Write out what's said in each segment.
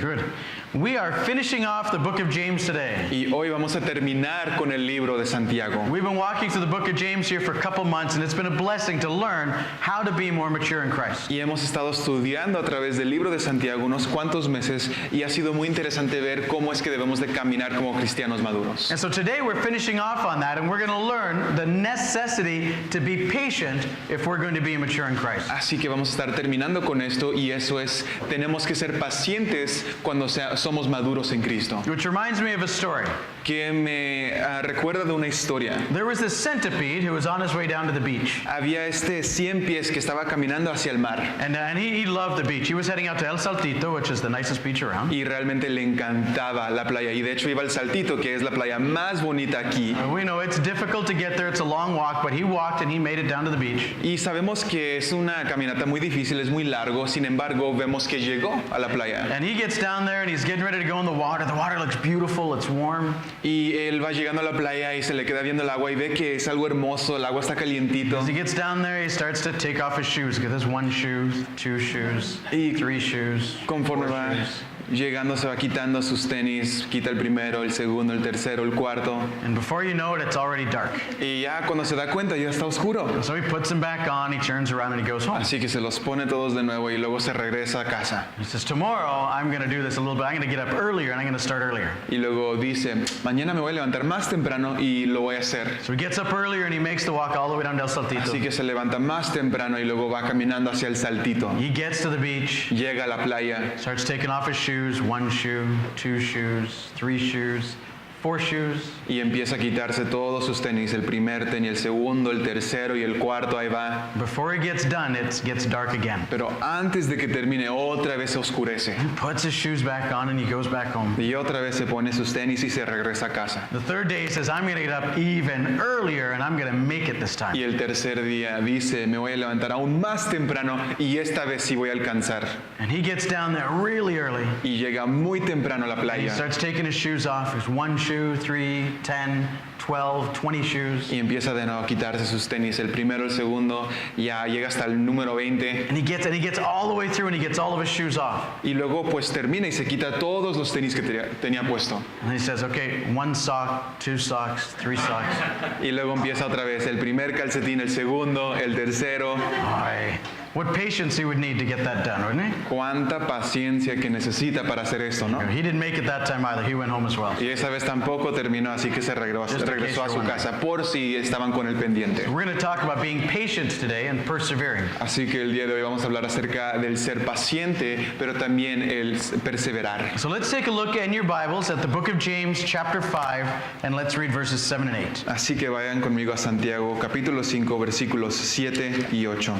Good. We are finishing off the book of James today. Y hoy vamos a terminar con el libro de Santiago. We've been walking through the book of James here for a couple months, and it's been a blessing to learn how to be more mature in Christ. Y hemos estado estudiando a través del libro de Santiago unos cuantos meses y ha sido muy interesante ver cómo es que debemos de caminar como cristianos maduros. And so today we're finishing off on that, and we're going to learn the necessity to be patient if we're going to be mature in Christ. Así que vamos a estar terminando con esto y eso es, tenemos que ser pacientes cuando somos maduros en Cristo. Which reminds me of a story. Que me recuerda de una historia. There was this centipede who was on his way down to the beach. Había este 100 pies que estaba caminando hacia el mar. And he loved the beach. He was heading out to El Saltito, which is the nicest beach around. Y realmente le encantaba la playa. Y de hecho iba al Saltito, que es la playa más bonita aquí. We know it's difficult to get there. It's a long walk, but he walked and he made it down to the beach. Y sabemos que es una caminata muy difícil, es muy largo. Sin embargo, vemos que llegó a la playa. And he gets down there and he's getting ready to go in the water. The water looks beautiful. It's warm. Y él va llegando a la playa y se le queda viendo el agua y ve que es algo hermoso, el agua está calientito. As he gets down there, he starts to take off his shoes. Get his 1 shoe, 2 shoes, 3 shoes. Conforme 4 va shoes. llegando se va quitando sus tenis, quita el primero, el segundo, el tercero, el cuarto. And before you know it, it's already dark. Y ya cuando se da cuenta ya está oscuro. So he puts them back on, he turns around and he goes home. Así que se los pone todos de nuevo y luego se regresa a casa. He says, tomorrow I'm going to do this a little bit. I'm going to get up earlier and I'm going to start earlier. Y luego dice, mañana me voy a levantar más temprano y lo voy a hacer. So he gets up earlier and he makes the walk all the way down to El Saltito. Así que se levanta más temprano y luego va caminando hacia el Saltito. He gets to the beach, Llega a la playa, starts taking off his shoes, 1 shoe, 2 shoes, 3 shoes, 4 shoes. y empieza a quitarse todos sus tenis, el primer tenis, el segundo, el tercero y el cuarto, ahí va. Before he gets done, it gets dark again. Pero antes de que termine, otra vez se oscurece. He puts his shoes back on and he goes back home. Y otra vez se pone sus tenis y se regresa a casa. The third day he says, I'm going to get up even earlier and I'm going to make it this time. Y el tercer día dice, me voy a levantar aún más temprano y esta vez sí voy a alcanzar. And he gets down there really early. Y llega muy temprano a la He playa. starts taking his shoes off. His 1 shoe, 3, 10, 12, 20 shoes. Y empieza de nuevo a quitarse sus tenis, el primero, el segundo, ya llega hasta el número 20. And he gets all the way through and he gets all of his shoes off. Y luego pues termina y se quita todos los tenis que tenía puesto. And he says, okay, 1 sock, 2 socks, 3 socks. Y luego empieza otra vez, el primer calcetín, el segundo, el tercero. Ay, what patience he would need to get that done, wouldn't he? Cuánta paciencia que necesita para hacer esto, ¿no? He didn't make it that time either. He went home as well. Y esa vez tampoco terminó, así que se regresó a su casa por si estaban con el pendiente. We're going to talk about being patient today and persevering. Así que el día de hoy vamos a hablar acerca del ser paciente, pero también el perseverar. So let's take a look in your Bibles at the book of James chapter 5 and let's read verses 7 and 8. Así que vayan conmigo a Santiago, capítulo 5, versículos 7 y 8.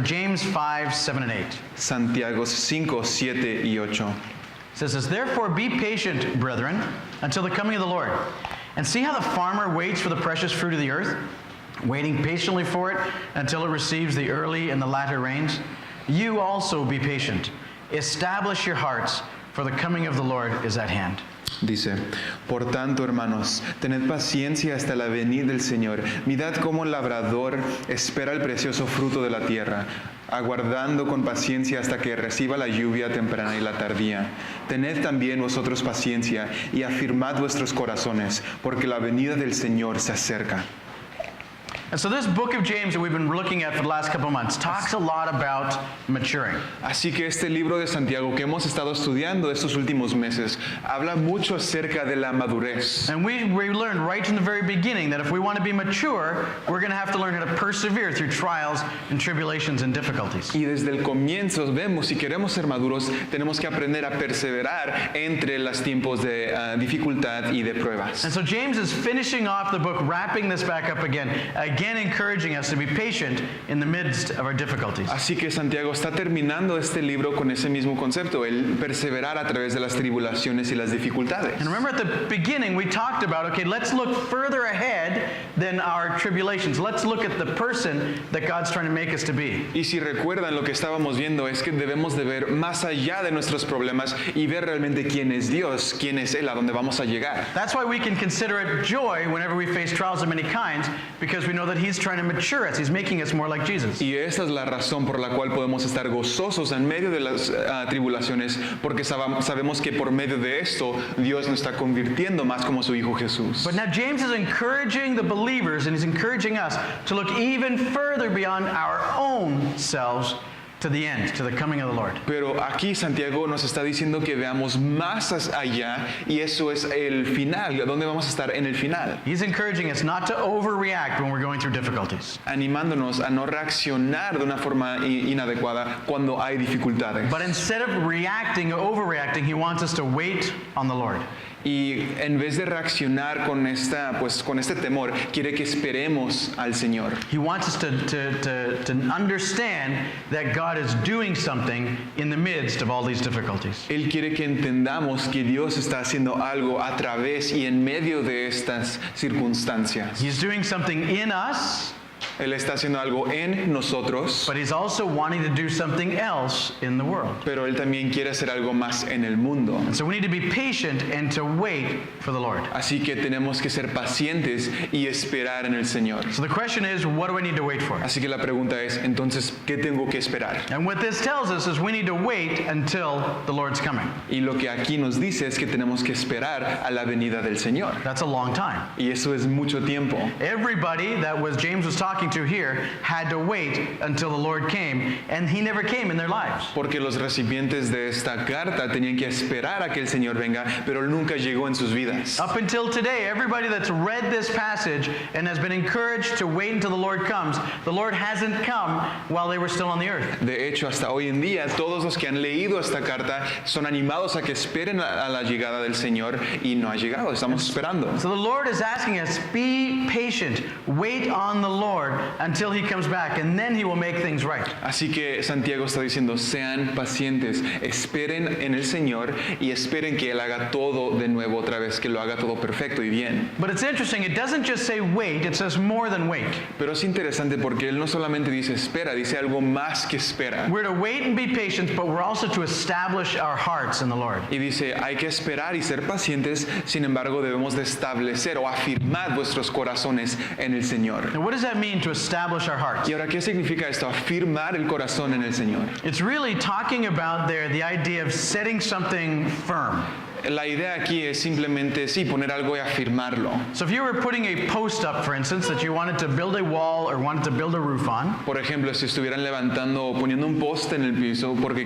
James 5, 7 and 8. Santiago 5, 7 y 8. It says, therefore be patient, brethren, until the coming of the Lord. And see how the farmer waits for the precious fruit of the earth, waiting patiently for it until it receives the early and the latter rains. You also be patient. Establish your hearts, for the coming of the Lord is at hand. Dice, por tanto, hermanos, tened paciencia hasta la venida del Señor. Mirad cómo el labrador espera el precioso fruto de la tierra, aguardando con paciencia hasta que reciba la lluvia temprana y la tardía. Tened también vosotros paciencia y afirmad vuestros corazones, porque la venida del Señor se acerca. And so this book of James that we've been looking at for the last couple of months talks a lot about maturing. Así que este libro de Santiago que hemos estado estudiando estos últimos meses habla mucho acerca de la madurez. And we learned right from the very beginning that if we want to be mature, we're going to have to learn how to persevere through trials and tribulations and difficulties. Y desde el comienzo vemos, si queremos ser maduros, tenemos que aprender a perseverar entre los tiempos de dificultad y de pruebas. And so James is finishing off the book, wrapping this back up again encouraging us to be patient in the midst of our difficulties. Así que Santiago está terminando este libro con ese mismo concepto, el perseverar a través de las tribulaciones y las dificultades. And remember at the beginning we talked about, okay, let's look further ahead than our tribulations. Let's look at the person that God's trying to make us to be. Y si recuerdan, lo que estábamos viendo es que debemos de ver más allá de nuestros problemas y ver realmente quién es Dios, quién es Él, a dónde vamos a llegar. That's why we can consider it joy whenever we face trials of many kinds, because we know that that he's trying to mature us. He's making us more like Jesus. Y esta es la razón por la cual podemos estar gozosos en medio de las tribulaciones, porque sabemos que por medio de esto Dios nos está convirtiendo más como su Hijo Jesús. But now James is encouraging the believers, and he's encouraging us to look even further beyond our own selves to the end, to the coming of the Lord. Pero aquí Santiago nos está diciendo que veamos más allá, y eso es el final, ¿dónde vamos a estar en el final? He's encouraging us not to overreact when we're going through difficulties, Animándonos a no reaccionar de una forma inadecuada cuando hay dificultades. but instead of reacting or overreacting, he wants us to wait on the Lord. Y en vez de reaccionar con este temor, quiere que esperemos al Señor. He wants us to understand that God is doing something in the midst of all these difficulties. Él quiere que entendamos que Dios está haciendo algo a través y en medio de estas circunstancias. He's doing something in us, Él está haciendo algo en nosotros, but he's also wanting to do something else in the world. pero Él también quiere hacer algo más en el mundo. And so we need to be patient and to wait for the Lord. Así que tenemos que ser pacientes y esperar en el Señor. So the question is, what do I need to wait for? Así que la pregunta es, entonces, ¿qué tengo que esperar? And what this tells us is we need to wait until the Lord's coming. Y lo que aquí nos dice es que tenemos que esperar a la venida del Señor. That's a long time. Y eso es mucho tiempo. Everybody that James was talking to here had to wait until the Lord came, and he never came in their lives. Porque los recipientes de esta carta tenían que esperar a que el Señor venga, pero Él nunca llegó en sus vidas. Up until today, everybody that's read this passage and has been encouraged to wait until the Lord comes, the Lord hasn't come while they were still on the earth. De hecho, hasta hoy en día, todos los que han leído esta carta son animados a que esperen a la llegada del Señor, y no ha llegado, estamos esperando. So the Lord is asking us, be patient, wait on the Lord until he comes back, and then he will make things right. Así que Santiago está diciendo, sean pacientes, esperen en el Señor y esperen que Él haga todo de nuevo otra vez, que lo haga todo perfecto y bien. But it's interesting, it doesn't just say wait, it says more than wait. Pero es interesante porque Él no solamente dice espera, dice algo más que espera. We're to wait and be patient, but we're also to establish our hearts in the Lord. Y dice, hay que esperar y ser pacientes, sin embargo debemos de establecer o afirmar vuestros corazones en el Señor. Now, what does that mean to establish our hearts? Y ahora, ¿qué significa esto? Afirmar el corazón en el Señor. It's really talking about there the idea of setting something firm. La idea aquí es simplemente, sí, poner algo y afirmarlo. So if you were putting a post up, for instance, that you wanted to build a wall or wanted to build a roof on, Por ejemplo, si estuvieran levantando o poniendo un poste en el piso, porque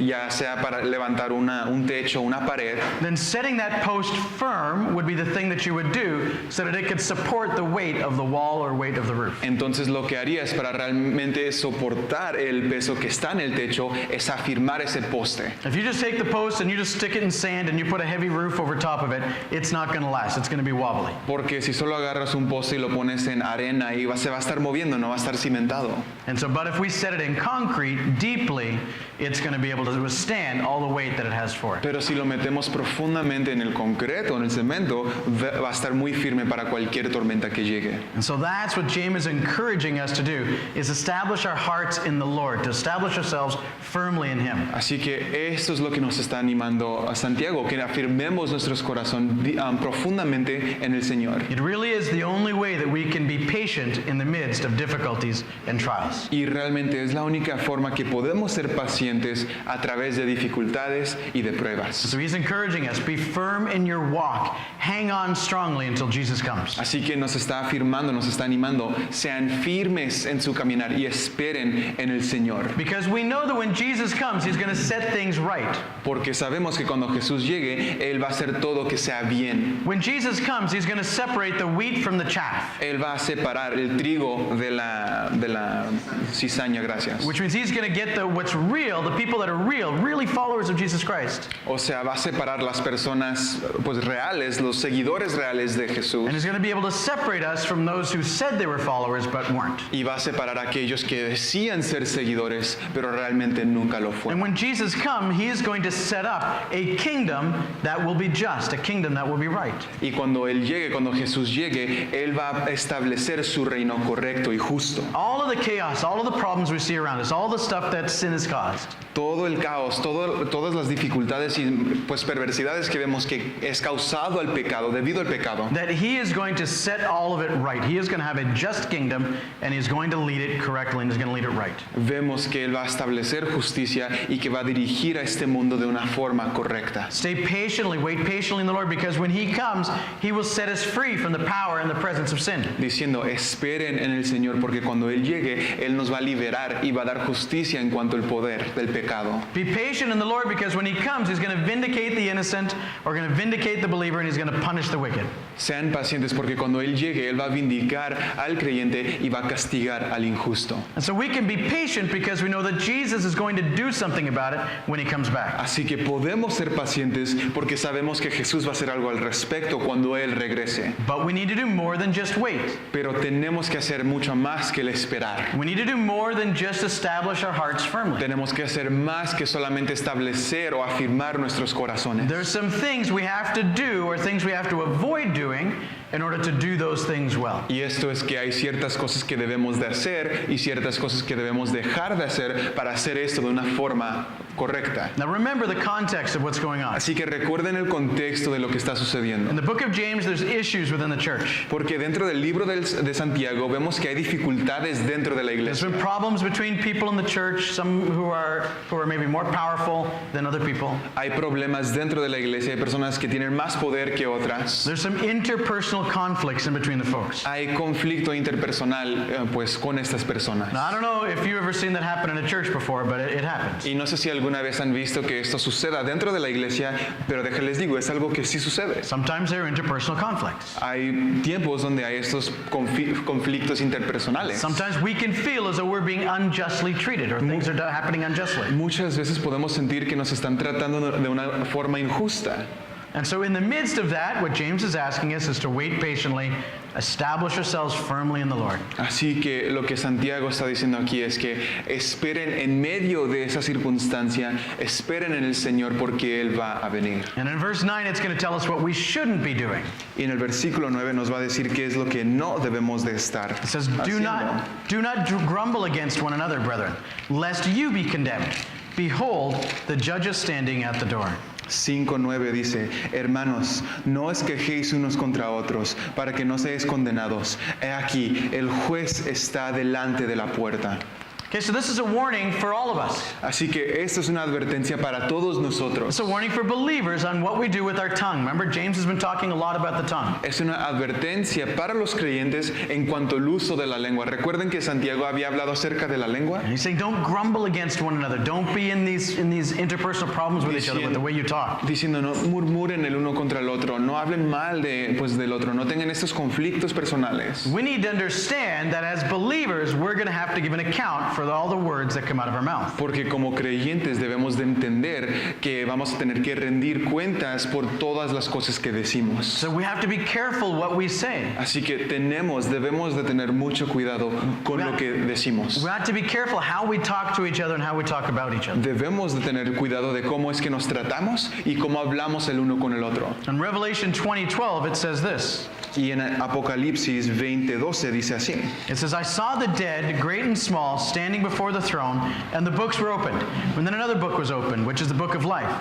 ya sea para levantar un techo, una pared, then setting that post firm would be the thing that you would do so that it could support the weight of the wall or weight of the roof. entonces lo que harías para realmente soportar el peso que está en el techo es afirmar ese poste. If you just take the post and you just stick it in sand and you put a heavy roof over top of it, it's not going to last. It's going to be wobbly. Porque si solo agarras un poste y lo pones en arena y se va a estar moviendo, no va a estar cimentado. And so, but if we set it in concrete deeply, it's going to be able to withstand all the weight that it has for it. Pero si lo metemos profundamente en el concreto, en el cemento, va a estar muy firme para cualquier tormenta que llegue. And so that's what James is encouraging us to do, is establish our hearts in the Lord, to establish ourselves firmly in Him. Así que esto es lo que nos está animando a Santiago, que afirmemos nuestros corazones profundamente en el Señor. It really is the only way that we can be patient in the midst of difficulties and trials. Y realmente es la única forma que podemos ser pacientes a través de dificultades y de pruebas. So he's encouraging us, be firm in your walk, hang on strongly until Jesus comes. Así que nos está afirmando, nos está animando, sean firmes en su caminar y esperen en el Señor. Because we know that when Jesus comes, he's going to set things right. Porque sabemos que cuando Jesús llegue, Él va a hacer todo que sea bien. When Jesus comes, he's going to separate the wheat from the chaff. Él va a separar el trigo de la cizaña, gracias. Which means he's going to get what's real, the people that are real, really followers of Jesus Christ. O sea, va a separar las personas pues reales, los seguidores reales de Jesús. And he's going to be able to separate us from those who said they were followers but weren't. Y va a separar a aquellos que decían ser seguidores, pero realmente nunca lo And fueron. when Jesus comes, he is going to set up a kingdom that will be just, a kingdom that will be right. Y cuando Él llegue, cuando Jesús llegue, Él va a establecer su reino correcto y justo. All of the chaos, all of the problems we see around us, all the stuff that sin has caused, Todo el caos, todas las dificultades y pues perversidades que vemos que es causado al pecado, debido al pecado, that he is going to set all of it right. He is going to have a just kingdom, and he's going to lead it correctly, and he's going to lead it right. vemos que Él va a establecer justicia y que va a dirigir a este mundo de una forma correcta. Stay patiently, wait patiently in the Lord, because when he comes, he will set us free from the power and the presence of sin. Diciendo, esperen en el Señor, porque cuando Él llegue, Él nos va a liberar y va a dar justicia en cuanto al poder del pecado. Be patient in the Lord, because when he comes, he's going to vindicate the innocent, or going to vindicate the believer, and he's going to punish the wicked. Sean pacientes, porque cuando Él llegue, Él va a vindicar al creyente y va a castigar al injusto. And so we can be patient because we know that Jesus is going to do something about it when he comes back. Así que podemos ser pacientes porque sabemos que Jesús va a hacer algo al respecto cuando Él regrese. But we need to do more than just wait. Pero tenemos que hacer mucho más que el esperar. We need to do more than just establish our hearts firmly. Tenemos que hacer más que solamente establecer o afirmar nuestros corazones. There's some things we have to do, or things we have to avoid doing, in order to do those things well. Y esto es que hay ciertas cosas que debemos de hacer y ciertas cosas que debemos dejar de hacer para hacer esto de una forma correcta. Now remember the context of what's going on. Así que recuerden el contexto de lo que está sucediendo. In the book of James, there's issues within the church. Porque dentro del libro de Santiago vemos que hay dificultades dentro de la There's iglesia. been problems between people in the church, some who are maybe more powerful than other people. Hay problemas dentro de la iglesia, hay personas que tienen más poder que otras. There's some interpersonal conflicts in between the folks. Hay conflicto interpersonal pues con estas personas. Now, I don't know if you've ever seen that happen in a church before, but it happens. Y no sé si alguna vez han visto que esto suceda dentro de la iglesia, pero déjenles digo, es algo que sí sucede. Sometimes there are interpersonal conflicts. Hay tiempos donde hay estos conflictos interpersonales. Sometimes we can feel as though we're being unjustly treated, or things are happening unjustly. Muchas veces podemos sentir que nos están tratando de una forma injusta. And so in the midst of that, what James is asking us is to wait patiently, establish ourselves firmly in the Lord. Así que lo que Santiago está diciendo aquí es que esperen en medio de esa circunstancia, esperen en el Señor porque Él va a venir. And in verse 9, it's going to tell us what we shouldn't be doing. Y en el versículo 9 nos va a decir qué es lo que no debemos de estar It says, do haciendo. not grumble against one another, brethren, lest you be condemned. Behold, the judge is standing at the door. 5:9 dice, hermanos, no os quejéis unos contra otros, para que no seáis condenados. He aquí, el juez está delante de la puerta. Okay, so this is a warning for all of us. Así que esto es una advertencia para todos nosotros. It's a warning for believers on what we do with our tongue. Remember, James has been talking a lot about the tongue. Es una advertencia para los creyentes en cuanto al uso de la lengua. Recuerden que Santiago había hablado acerca de la lengua. And he's saying, don't grumble against one another. Don't be in these interpersonal problems with each other with the way you talk. Diciendo, no murmuren el uno contra el otro, no hablen mal del otro, no tengan estos conflictos personales. We need to understand that as believers, we're going to have to give an account for all the words that come out of our mouth. Porque como creyentes debemos de entender que vamos a tener que rendir cuentas por todas las cosas que decimos. So we have to be careful what we say. Así que debemos de tener mucho cuidado con lo que decimos. We have to be careful how we talk to each other and how we talk about each other. Debemos de tener cuidado de cómo es que nos tratamos y cómo hablamos el uno con el otro. In Revelation 20:12, it says this. Y en Apocalipsis 20:12 dice así. It says, I saw the dead, great and small, standing before the throne, and the books were opened. And then another book was opened, which is the book of life.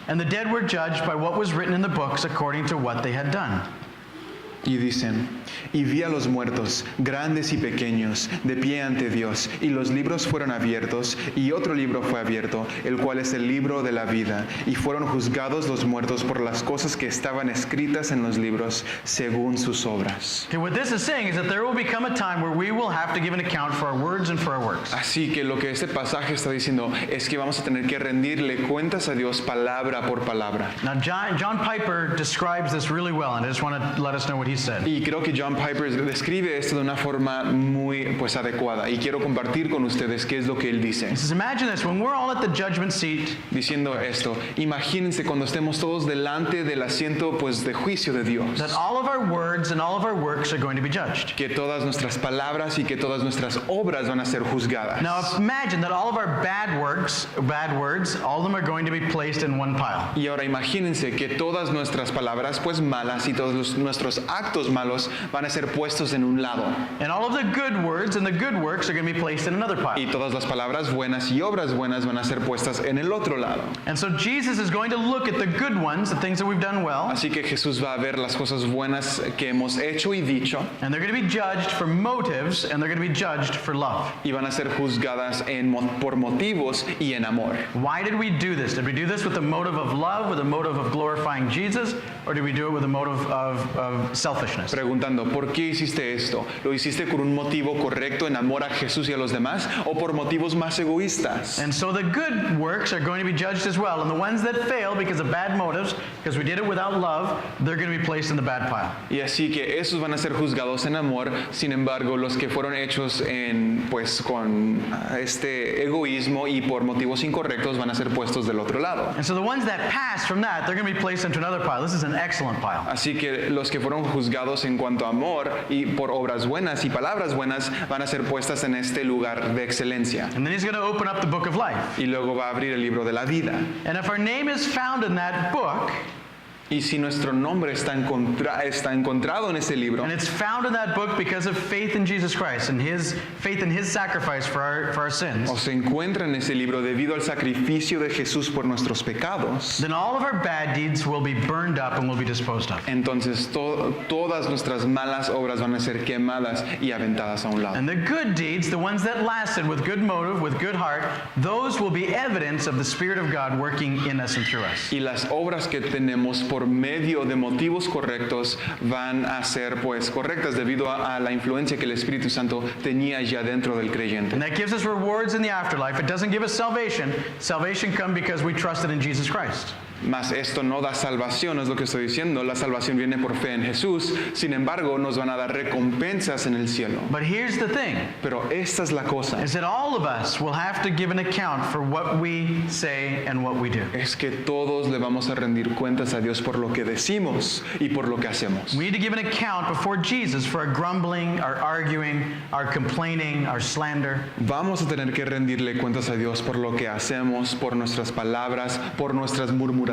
And the dead were judged by what was written in the books according to what they had done. Y dicen, y vi a los muertos, grandes y pequeños, de pie ante Dios, y los libros fueron abiertos, y otro libro fue abierto, el cual es el libro de la vida, y fueron juzgados los muertos por las cosas que estaban escritas en los libros, según sus obras. Okay, what this is saying is that there will become a time where we will have to give an account for our words and for our works. Así que lo que este pasaje está diciendo es que vamos a tener que rendirle cuentas a Dios palabra por palabra. Now, John Piper describes this really well, and I just want to let us know what he said. Y creo que John Piper describe esto de una forma muy pues adecuada y quiero compartir con ustedes qué es lo que él dice. He says, imagine this, when we're all at the judgment seat, Diciendo esto, imagínense cuando estemos todos delante del asiento pues de juicio de Dios, that all of our words and all of our works are going to be judged. que todas nuestras palabras y que todas nuestras obras van a ser juzgadas. Now imagine that all of our bad words, all of them are going to be placed in one pile. Y ahora imagínense que todas nuestras palabras pues malas y todos nuestros actos malos van a ser puestos en un lado. And all of the good words and the good works are going to be placed in another Y pile. todas las palabras buenas y obras buenas van a ser puestas en el otro lado. And so Jesus is going to look at the good ones, the things that we've done well, Así que Jesús va a ver las cosas buenas que hemos hecho y dicho and they're going to be judged for motives, and they're going to be judged for love. y van a ser juzgadas por motivos y en amor. Why did we do this? Did we do this with the motive of love, with the motive of glorifying Jesus, or did we do it with a motive of selfishness? Preguntando, ¿por qué hiciste esto? ¿Lo hiciste con un motivo correcto en amor a Jesús y a los demás o por motivos más egoístas? And so the good works are going to be judged as well, and the ones that fail because of bad motives, because we did it without love, they're going to be placed in the bad pile. Y así que esos van a ser juzgados en amor, sin embargo, los que fueron hechos pues con este egoísmo y por motivos incorrectos van a ser puestos del otro lado. And so the ones that pass from that, they're going to be placed into another pile. This is an excellent pile. Así que los que fueron juzgados en cuanto a amor y por obras buenas y palabras buenas van a ser puestas en este lugar de excelencia. And then he's going to open up the book of life. Y luego va a abrir el libro de la vida. And if our name is found in that book, Y si nuestro nombre está encontrado en ese libro, and it's found in that book because of faith in Jesus Christ and his faith in his sacrifice for our sins, o se encuentra en ese libro debido al sacrificio de Jesús por nuestros pecados, then all of our bad deeds will be burned up and will be disposed of. entonces todas nuestras malas obras van a ser quemadas y aventadas a un lado. And the good deeds, the ones that lasted with good motive, with good heart, those will be evidence of the Spirit of God working in us and through us. Y las obras que tenemos por medio de motivos correctos van a ser pues correctas debido a la influencia que el Espíritu Santo tenía ya dentro del creyente. And that gives us rewards in the afterlife. It doesn't give us salvation. Salvation comes because we trusted in Jesus Christ. Mas esto no da salvación, es lo que estoy diciendo. La salvación viene por fe en Jesús. Sin embargo, nos van a dar recompensas en el cielo. But here's the thing, Pero esta es la cosa. is that all of us will have to give an account for what we say and what we do. Es que todos le vamos a rendir cuentas a Dios por lo que decimos y por lo que hacemos. We need to give an account before Jesus for our grumbling, our arguing, our complaining, our slander. Vamos a tener que rendirle cuentas a Dios por lo que hacemos, por nuestras palabras, por nuestras murmuraciones,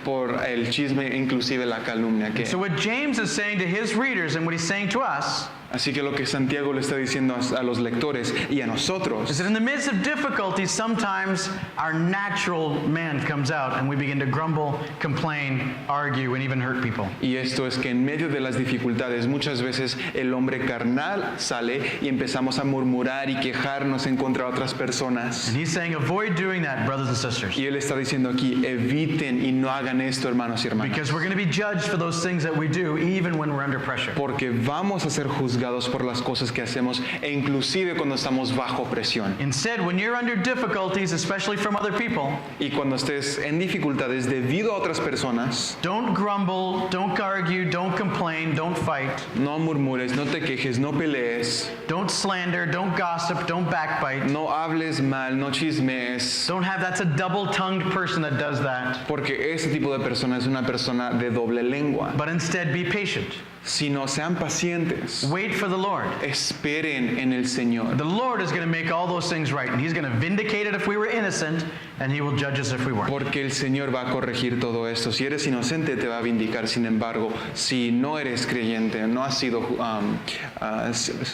por el chisme, inclusive la calumnia. So what James is saying to his readers and what he's saying to us Así que lo que Santiago le está diciendo a los lectores y a is nosotros that in the midst of difficulties, sometimes our natural man comes out and we begin to grumble, complain, argue, and even hurt people. y esto es que en medio de las dificultades muchas veces el hombre carnal sale y empezamos a murmurar y quejarnos en contra de otras personas. And he's saying, avoid doing that, brothers and sisters, Y él está diciendo aquí, eviten y no hagan esto, hermanos y hermanas, because we're going to be judged for those things that we do, even when we're under pressure. porque vamos a ser juzgados por las cosas que hacemos e inclusive cuando estamos bajo presión. Instead, when you're under difficulties, especially from other people, Y cuando estés en dificultades debido a otras personas, don't grumble, don't argue, don't complain, don't fight, no murmures, no te quejes, no pelees, don't slander, don't gossip, don't backbite. no hables mal, no chismes, Don't have, that's a double-tongued person that does that. porque ese tipo de persona es una persona de doble lengua. But instead, be patient. Sino sean pacientes, Wait for the Lord. esperen en el Señor, The Lord is going to make all those things right, and He's going to vindicate it if we were innocent, and He will judge us if we weren't. porque el Señor va a corregir todo esto. Si eres inocente te va a vindicar, sin embargo, si no eres creyente, no has sido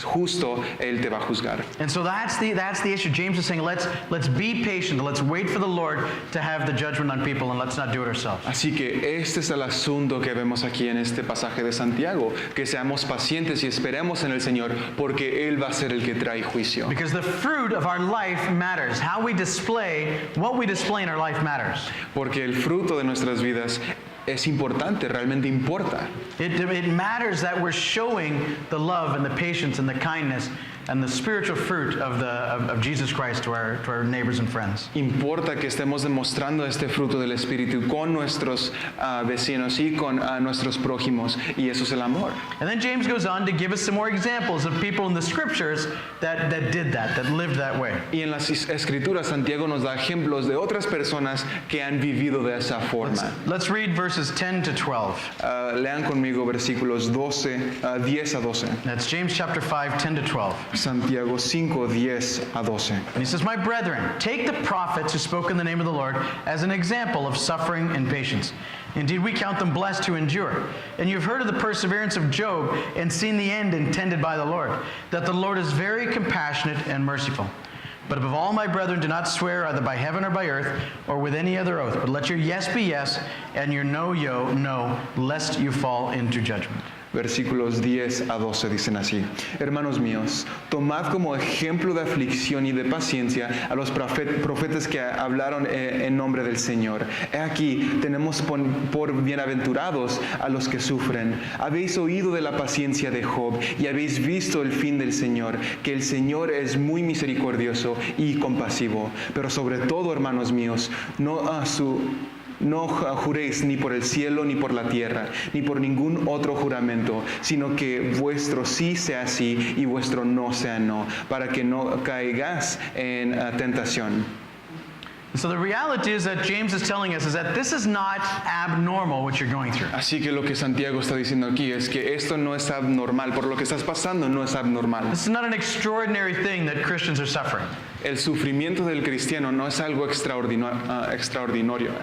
justo, Él te va a juzgar. And so that's the issue. James is saying, let's be patient, let's wait for the Lord to have the judgment on people, and let's not do it ourselves. Así que este es el asunto que vemos aquí en este pasaje de Santiago, que seamos pacientes y esperemos en el Señor, porque Él va a ser el que trae juicio. Because the fruit of our life matters. How we display, what we display in our life matters. Porque el fruto de nuestras vidas es importante, realmente importa. It matters that we're showing the love and the patience and the kindness and the spiritual fruit of Jesus Christ to our neighbors and friends. Importa que estemos demostrando este fruto del Espíritu con nuestros vecinos y con nuestros prójimos, y eso es el amor. And then James goes on to give us some more examples of people in the scriptures that did that lived that way. Y en las Escrituras, Santiago nos da ejemplos de otras personas que han vivido de esa forma. Let's read verses 10 to 12. Lean conmigo versículos 10 a 12. That's James chapter 5, 10 to 12. Santiago 5, 10 a 12. And he says, "My brethren, take the prophets who spoke in the name of the Lord as an example of suffering and patience. Indeed, we count them blessed who endure. And you've heard of the perseverance of Job and seen the end intended by the Lord, that the Lord is very compassionate and merciful. But above all, my brethren, do not swear either by heaven or by earth or with any other oath, but let your yes be yes and your no, no, lest you fall into judgment." Versículos 10 a 12 dicen así: Hermanos míos, tomad como ejemplo de aflicción y de paciencia a los profetas que hablaron en nombre del Señor. He aquí, tenemos por bienaventurados a los que sufren. Habéis oído de la paciencia de Job y habéis visto el fin del Señor, que el Señor es muy misericordioso y compasivo. Pero sobre todo, hermanos míos, no juréis ni por el cielo, ni por la tierra, ni por ningún otro juramento, sino que vuestro sí sea sí y vuestro no sea no, para que no caigas en tentación. So the reality is that James is telling us is that this is not abnormal what you're going through. Así que lo que Santiago está diciendo aquí es que esto no es abnormal, por lo que estás pasando no es abnormal. This is not an extraordinary thing that Christians are suffering. El sufrimiento del cristiano no es algo extraordinario.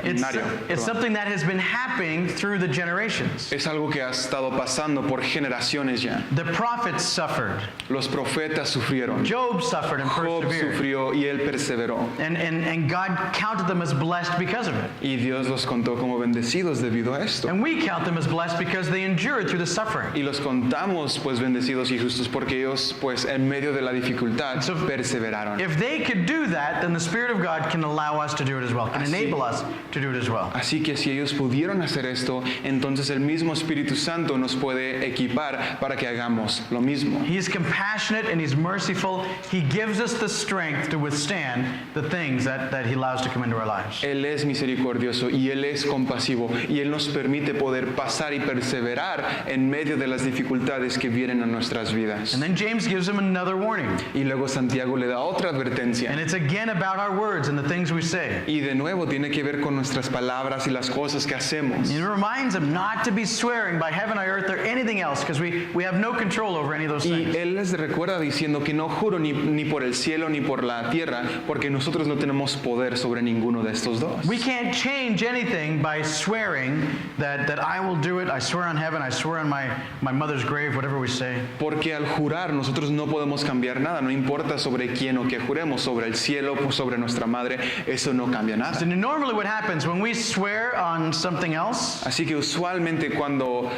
It's something that has been happening through the generations. Es algo que ha estado pasando por generaciones ya. The prophets suffered. Los profetas sufrieron. Job suffered and Job persevered. sufrió y él perseveró. And God counted them as blessed because of it. Y Dios los contó como bendecidos debido a esto. And we count them as blessed because they endured through the suffering. Y los contamos pues bendecidos y justos porque ellos pues en medio de la dificultad perseveraron. If they could do that, then the Spirit of God can allow us to do it as well, can enable us to do it as well. Así que si ellos pudieron hacer esto, entonces el mismo Espíritu Santo nos puede equipar para que hagamos lo mismo. He is compassionate and He's merciful. He gives us the strength to withstand the things that He allows to come into our lives. Él es misericordioso y Él es compasivo y Él nos permite poder pasar y perseverar en medio de las dificultades que vienen a nuestras vidas. And then James gives him another warning. Y luego Santiago le da otra advertencia. And it's again about our words and the things we say. Y de nuevo tiene que ver con nuestras palabras y las cosas que hacemos. It reminds him not to be swearing by heaven or earth or anything else because we have no control over any of those Y things. Él les recuerda diciendo que no juro ni por el cielo ni por la tierra, porque nosotros no tenemos poder sobre ninguno de estos dos. We can't change anything by swearing that I will do it. I swear on heaven, I swear on my mother's grave, whatever we say. Porque al jurar nosotros no podemos cambiar nada, no importa sobre quién o qué juremos, sobre el cielo, sobre nuestra madre, eso no cambia nada. So normally what happens when we swear on something else, Así que usualmente cuando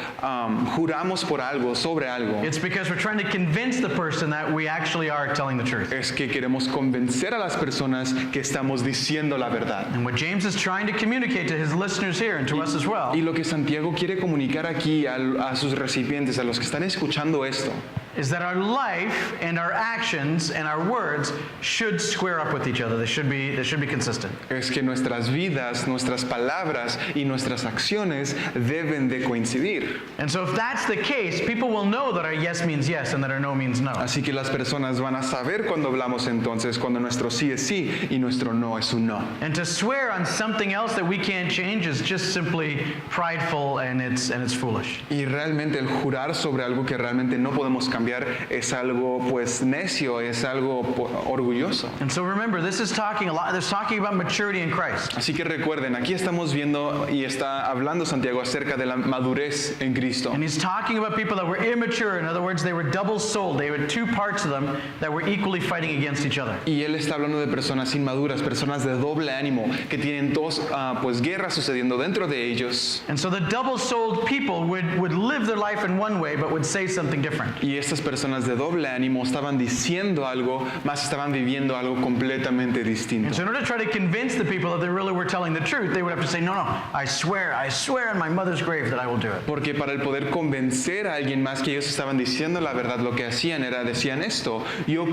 juramos por algo, sobre algo, it's because we're trying to convince the person that we actually are telling the truth. es que queremos convencer a las personas que estamos diciendo la verdad. And what James is trying to communicate to his listeners here and to us as well Y lo que Santiago quiere comunicar aquí a sus recipientes, a los que están escuchando esto, is that our life and our actions and our words should square up with each other. They should be consistent. es que nuestras vidas, nuestras palabras y nuestras acciones deben de coincidir. And so if that's the case, people will know that our yes means yes and that our no means no. Así que las personas van a saber cuando hablamos entonces, cuando nuestro sí es sí y nuestro no es un no. And to swear on something else that we can't change is just simply prideful and it's foolish. Y realmente el jurar sobre algo que realmente no podemos cambiar es algo pues necio, es algo orgulloso. And so remember, this is talking about maturity in Christ. Así que recuerden, aquí estamos viendo y está hablando Santiago acerca de la madurez en Cristo. And he's talking about people that were immature. In other words, they were double-souled. They had two parts of them that were equally fighting against each other. Y él está hablando de personas inmaduras, personas de doble ánimo, que tienen dos pues guerras sucediendo dentro de ellos. And so the double-souled people would live their life in one way, but would say something different. Y estas estas personas de doble ánimo estaban diciendo algo, más estaban viviendo algo completamente And distinto. so in order to try to convince the people that they really were telling the truth, they would have to say, no, I swear on my mother's grave that I will do it. Porque para el poder convencer a alguien más que ellos estaban diciendo la verdad, lo que hacían era, decían esto, yo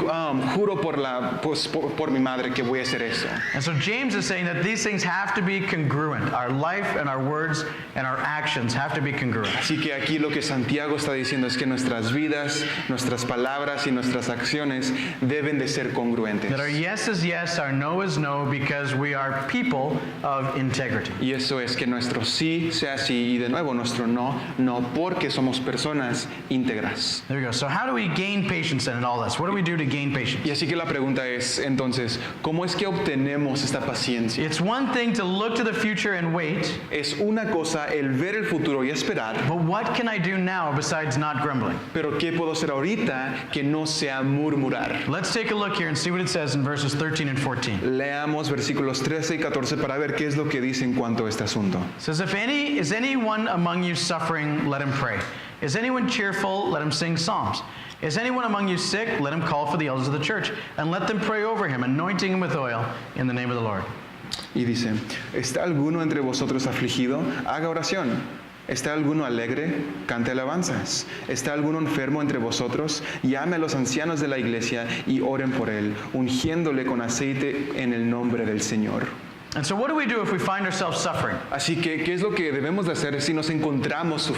juro por mi madre que voy a hacer eso. And so James is saying that these things have to be congruent. Our life and our words and our actions have to be congruent. Así que aquí lo que Santiago está diciendo es que nuestras vidas, nuestras palabras y nuestras acciones deben de ser congruentes. That our yes is yes, our no is no, because we are people of integrity. Y eso es que nuestro sí sea sí y de nuevo nuestro no, no, porque somos personas íntegras. There we go. So how do we gain patience then in all this? What do we do to gain patience? Y así que la pregunta es, entonces, ¿cómo es que obtenemos esta paciencia? It's one thing to look to the future and wait, Es una cosa el ver el futuro y esperar, but what can I do now besides not grumbling? pero ¿qué puedo hacer ahorita que no sea murmurar? Let's take a look here and see what it says in verses 13 and 14. Leamos versículos 13 y 14 para ver qué es lo que dice en cuanto a este asunto. It says, is anyone among you suffering? Let him pray. Is anyone cheerful? Let him sing psalms. Is anyone among you sick? Let him call for the elders of the church, and let them pray over him, anointing him with oil in the name of the Lord. Y dice, ¿está alguno entre vosotros afligido? Haga oración. ¿Está alguno alegre? Cante alabanzas. ¿Está alguno enfermo entre vosotros? Llame a los ancianos de la iglesia y oren por él, ungiéndole con aceite en el nombre del Señor. And so what do we do if we find ourselves suffering? Así que, ¿qué es lo que debemos de hacer si nos encontramos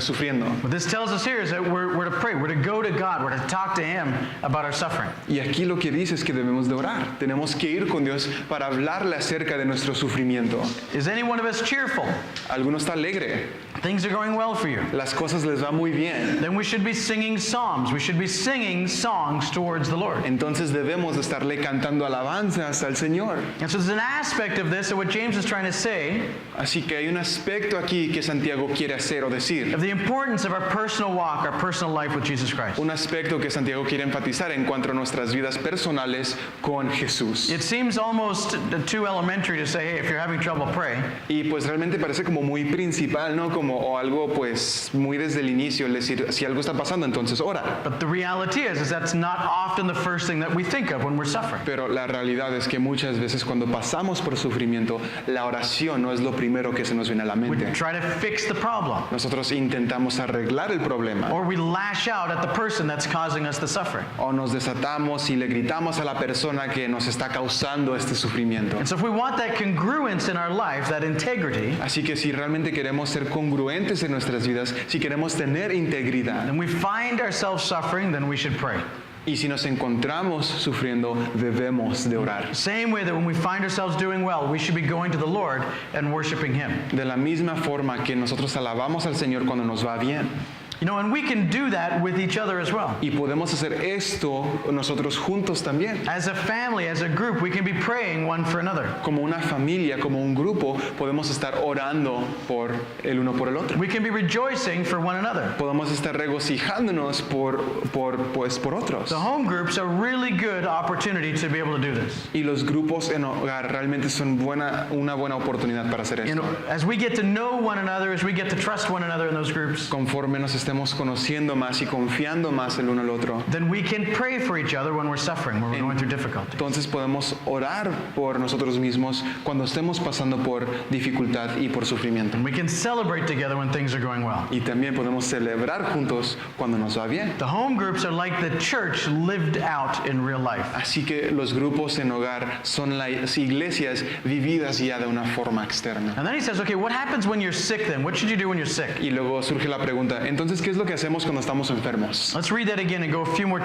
sufriendo? What this tells us here is that we're to pray. We're to go to God. We're to talk to Him about our suffering. Y aquí lo que dice es que debemos de orar. Tenemos que ir con Dios para hablarle acerca de nuestro sufrimiento. Is any one of us cheerful? Alguno está alegre. Things are going well for you. Las cosas les va muy bien. Then we should be singing psalms. We should be singing songs towards the Lord. Entonces debemos de estarle cantando alabanzas al Señor. And so there's an aspect of this, of what James is trying to say, Así que hay un aspecto aquí que Santiago quiere hacer o decir. of the importance of our personal walk, our personal life with Jesus Christ. Un aspecto que Santiago quiere enfatizar en cuanto a nuestras vidas personales con Jesús. It seems almost too elementary to say, hey, if you're having trouble, pray. Y pues realmente parece como muy principal, ¿no? Como o algo pues muy desde el inicio, el decir, si algo está pasando, entonces ora. But the reality is that's not often the first thing that we think of when we're suffering. Pero la realidad es que muchas veces cuando pasamos por sufrimiento, la oración no es lo primero que se nos viene a la We mente. try to fix the problem, Nosotros intentamos arreglar el problema. or we lash out at the person that's causing us the suffering. O nos desatamos y le gritamos a la persona que nos está causando este sufrimiento. And so if we want that congruence in our life, that integrity, Así que si realmente queremos ser congruentes en nuestras vidas, si queremos tener integridad, and we find ourselves suffering, then we should pray. y si nos encontramos sufriendo, debemos de orar. Same way that when we find ourselves doing well, we should be going to the Lord and worshiping Him. De la misma forma que nosotros alabamos al Señor cuando nos va bien. You know, and we can do that with each other as well. Y podemos hacer esto nosotros juntos también. As a family, as a group, we can be praying one for another. Como una familia, como un grupo, podemos estar orando por el uno por el otro. We can be rejoicing for one another. Podemos estar regocijándonos por otros. The home groups are a really good opportunity to be able to do this. Y los grupos en hogar realmente son una buena oportunidad para hacer You esto. know, as we get to know one another, as we get to trust one another in those groups, Conforme nos estemos conociendo más y confiando más el uno al otro, then we can pray for each other when we're suffering, when we're going through difficulty. entonces podemos orar por nosotros mismos cuando estemos pasando por dificultad y por sufrimiento. And we can celebrate together when things are going well. Y también podemos celebrar juntos cuando nos va bien. The home groups are like the church lived out in real life. Así que los grupos en hogar son las iglesias vividas ya de una forma externa. And then he says, okay, what happens when you're sick then? What should you do when you're sick? Y luego surge la pregunta, entonces, ¿qué es lo que hacemos cuando estamos enfermos? Let's read that again and go a few more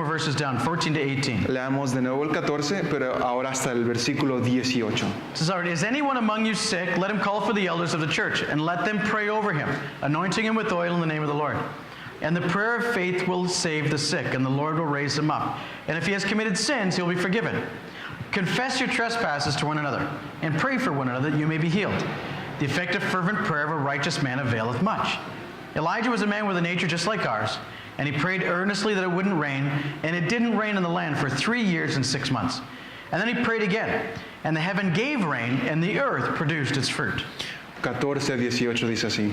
verses down, 14 to 18. Leamos de nuevo el 14, pero ahora hasta el versículo 18. It says, all right, is anyone among you sick? Let him call for the elders of the church and let them pray over him, anointing him with oil in the name of the Lord. And the prayer of faith will save the sick, and the Lord will raise him up. And if he has committed sins, he'll be forgiven. Confess your trespasses to one another, and pray for one another that you may be healed. The effective fervent prayer of a righteous man availeth much. Elijah was a man with a nature just like ours, and he prayed earnestly that it wouldn't rain, and it didn't rain in the land for 3 years and 6 months. And then he prayed again, and the heaven gave rain, and the earth produced its fruit. 14, 18 dice así.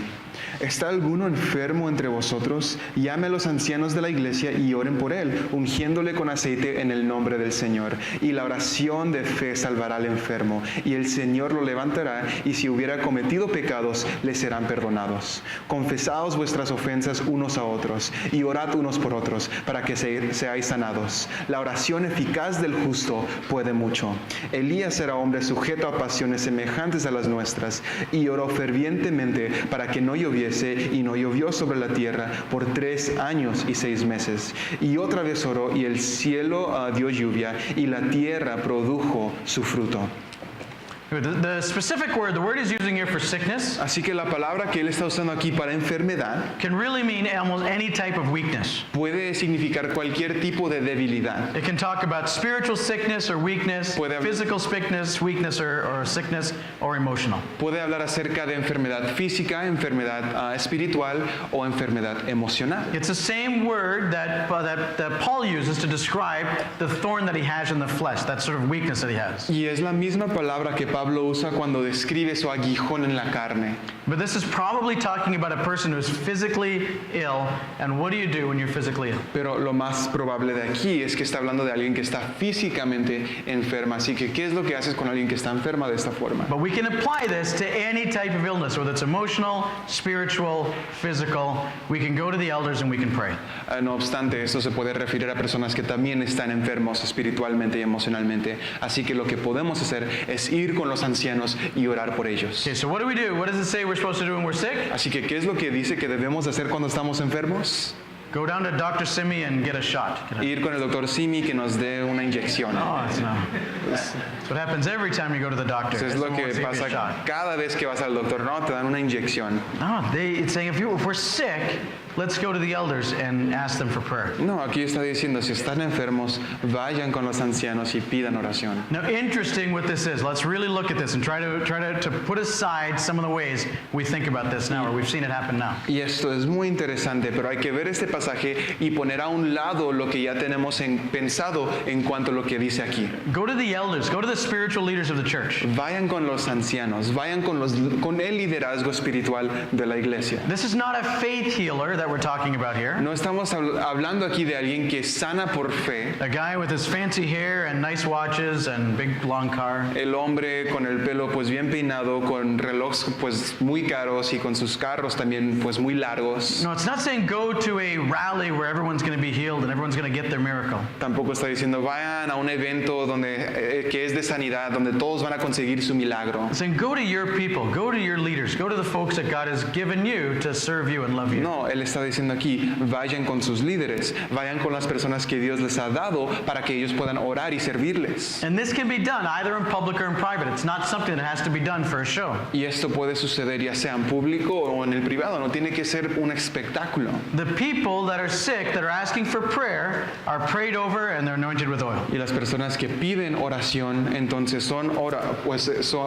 ¿Está alguno enfermo entre vosotros? Llame a los ancianos de la iglesia y oren por él, ungiéndole con aceite en el nombre del Señor. Y la oración de fe salvará al enfermo, y el Señor lo levantará, y si hubiera cometido pecados, le serán perdonados. Confesaos vuestras ofensas unos a otros, y orad unos por otros, para que seáis sanados. La oración eficaz del justo puede mucho. Elías era hombre sujeto a pasiones semejantes a las nuestras, y oró fervientemente para que no lloviese, y no llovió sobre la tierra por 3 años y 6 meses. Y otra vez oró, y el cielo dio lluvia, y la tierra produjo su fruto. The specific word, the word is using here for sickness, Así que la palabra que él está usando aquí para enfermedad can really mean almost any type of weakness. puede significar cualquier tipo de debilidad. It can talk about spiritual sickness or weakness, Puede hablar- physical sickness, weakness or sickness, or emotional. Puede hablar acerca de enfermedad física, enfermedad espiritual o enfermedad emocional. It's the same word that Paul uses to describe the thorn that he has in the flesh, that sort of weakness that he has. Y es la misma palabra que Pablo usa cuando describe su aguijón en la carne. But this is probably talking about a person who is physically ill, and what do you do when you're physically ill? Pero lo más probable de aquí es que está hablando de alguien que está físicamente enferma. Así que, ¿qué es lo que haces con alguien que está enferma de esta forma? But we can apply this to any type of illness, whether it's emotional, spiritual, physical. We can go to the elders and we can pray. No obstante, esto se puede referir a personas que también están enfermos espiritualmente y emocionalmente. Así que lo que podemos hacer es ir con los ancianos y orar por ellos. Okay, so what do we do? What does it say we're supposed to do when we're sick? Así que, ¿qué es lo que dice que debemos hacer cuando estamos enfermos? Go down to Dr. Simi and get a shot. Ir con el doctor Simi que nos dé una inyección. Oh, it's no. That's what happens every time you go to the doctor. Eso es lo Someone que wants to give you a pasa shot. cada vez que vas al doctor. No, te dan una inyección. No, it's saying if we're sick, let's go to the elders and ask them for prayer. No, aquí está diciendo, si están enfermos, vayan con los ancianos y pidan oración. Now, interesting what this is. Let's really look at this and try to put aside some of the ways we think about this now, or we've seen it happen now. Y esto es muy interesante, pero hay que ver este pasaje y poner a un lado lo que ya tenemos pensado en cuanto a lo que dice aquí. Go to the elders. Go to the spiritual leaders of the church. Vayan con los ancianos, vayan con el liderazgo espiritual de la iglesia. This is not a faith healer that we're talking about here. No estamos hablando aquí de alguien que sana por fe. A guy with his fancy hair and nice watches and big long car. El hombre con el pelo pues bien peinado, con relojes pues muy caros y con sus carros también pues muy largos. No, it's not saying go to a rally where everyone's going to be healed and everyone's going to get their miracle. Tampoco está diciendo vayan a un evento donde que es de sanidad, donde todos van a conseguir su milagro. It's saying go to your people, go to your leaders, go to the folks that God has given you to serve you and love you. No, él está diciendo aquí, vayan con sus líderes, vayan con las personas que Dios les ha dado para que ellos puedan orar y servirles. And this can be done either in public or in private. It's not something that has to be done for a show. Y esto puede suceder ya sea en público o en el privado, no tiene que ser un espectáculo. The people that are sick, that are asking for prayer, are prayed over and they're anointed with oil. Y las personas que piden oración, entonces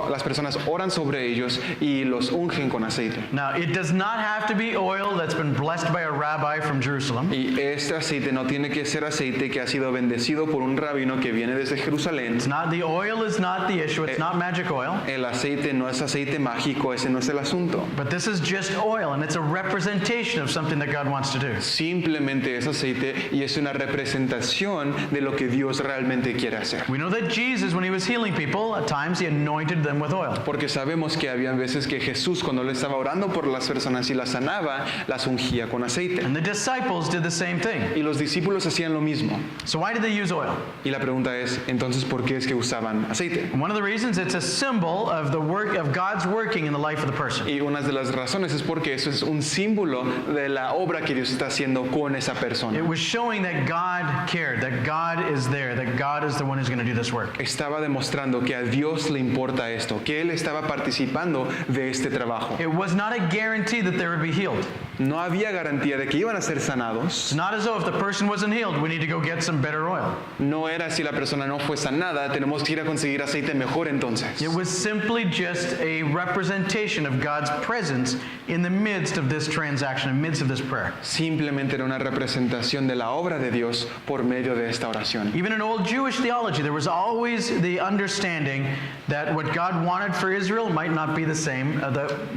las personas oran sobre ellos y los ungen con aceite. Now, it does not have to be oil that's been blessed by a rabbi from Jerusalem. Y este aceite no tiene que ser aceite que ha sido bendecido por un rabino que viene desde Jerusalén. The oil is not the issue. It's not magic oil. El aceite no es aceite mágico, ese no es el asunto. But this is just oil, and it's a representation of something that God wants to do. Simplemente es aceite y es una representación de lo que Dios realmente quiere hacer. We know that Jesus, when he was healing people, at times he anointed them with oil. Porque sabemos que había veces que Jesús, cuando le estaba orando por las personas y las sanaba, las ungía con aceite. And the disciples did the same thing. Y los discípulos hacían lo mismo. So why did they use oil? Y la pregunta es, entonces, ¿por qué es que usaban aceite? One of the reasons, it's a symbol of the work of God's working in the life of the person. Y una de las razones es porque eso es un símbolo de la obra que Dios está haciendo con esa persona. It was showing that God cared, that God is there, that God is the one who's going to do this work. Estaba demostrando que a Dios le importa esto, que Él estaba participando de este trabajo. It was not a guarantee that they would be healed. No había garantía de que iban a ser sanados. It's not as though if the person wasn't healed, we need to go get some better oil. No era si la persona no fue sanada, tenemos que ir a conseguir aceite mejor entonces. It was simply just a representation of God's presence in the midst of this transaction, in the midst of this prayer. Simplemente genuinamente era una representación de la obra de Dios por medio de esta oración. Even in old Jewish theology, there was always the understanding that what God wanted for Israel might not be the same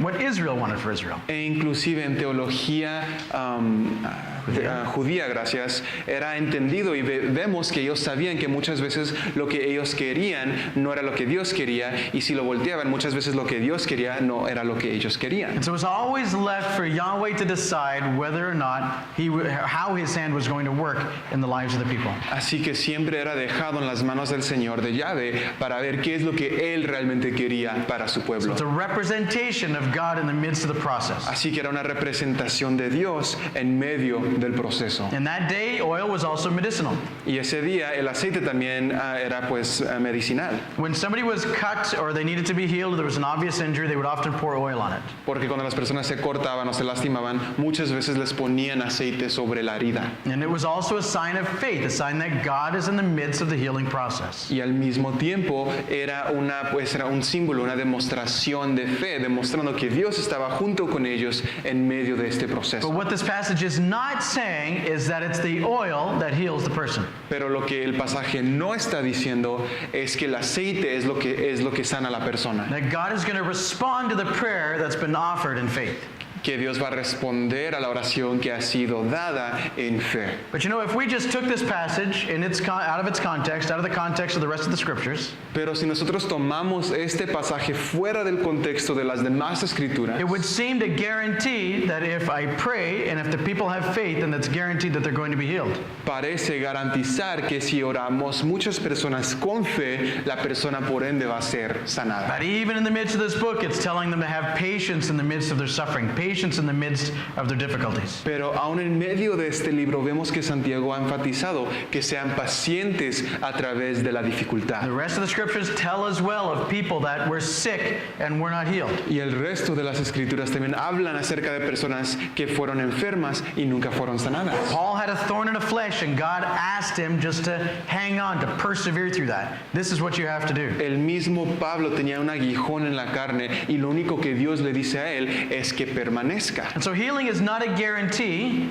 what Israel wanted for Israel. E inclusive en teología judía, gracias, era entendido y vemos que ellos sabían que muchas veces lo que ellos querían no era lo que Dios quería, y si lo volteaban, muchas veces lo que Dios quería no era lo que ellos querían. And so it was always left for Yahweh to decide whether or not how his hand was going to work in the lives of the people. Así que siempre era dejado en las manos del Señor, de Yahvé, para ver qué es lo que Él realmente quería para su pueblo. It's a representation of God in the midst of the process. Así que era una representación de Dios en medio del proceso. In that day, oil was also medicinal. Y ese día el aceite también era pues medicinal. When somebody was cut or they needed to be healed, there was an obvious injury, they would often pour oil on it. Porque cuando las personas se cortaban o se lastimaban, muchas veces les ponían aceite sobre la herida. And it was also a sign of faith, a sign that God is in the midst of the healing process. Y al mismo tiempo era un símbolo, una demostración de fe, demostrando que Dios estaba junto con ellos en medio de este proceso. But what this passage is not saying is that it's the oil that heals the person. Pero lo que el pasaje no está diciendo es que el aceite es lo que sana a la persona. That God is going to respond to the prayer that's been offered in faith. Que Dios va a responder a la oración que ha sido dada en fe. But you know, if we just took this passage out of its context, out of the context of the rest of the scriptures, Pero si nosotros tomamos este pasaje fuera del contexto de las demás escrituras, it would seem to guarantee that if I pray and if the people have faith, then it's guaranteed that they're going to be healed. parece garantizar que si oramos muchas personas con fe, la persona por ende va a ser sanada. But even in the midst of this book, it's telling them to have patience in the midst of their suffering, patience in the midst of their difficulties. Pero aún en medio de este libro vemos que Santiago ha enfatizado que sean pacientes a través de la dificultad. The rest of the scriptures tell as well of people that were sick and were not healed. Y el resto de las escrituras también hablan acerca de personas que fueron enfermas y nunca fueron sanadas. Paul had a thorn in the flesh, and God asked him just to hang on, to persevere through that. This is what you have to do. El mismo Pablo tenía un aguijón en la carne y lo único que Dios le dice a él es que permanezca. And so healing is not a guarantee.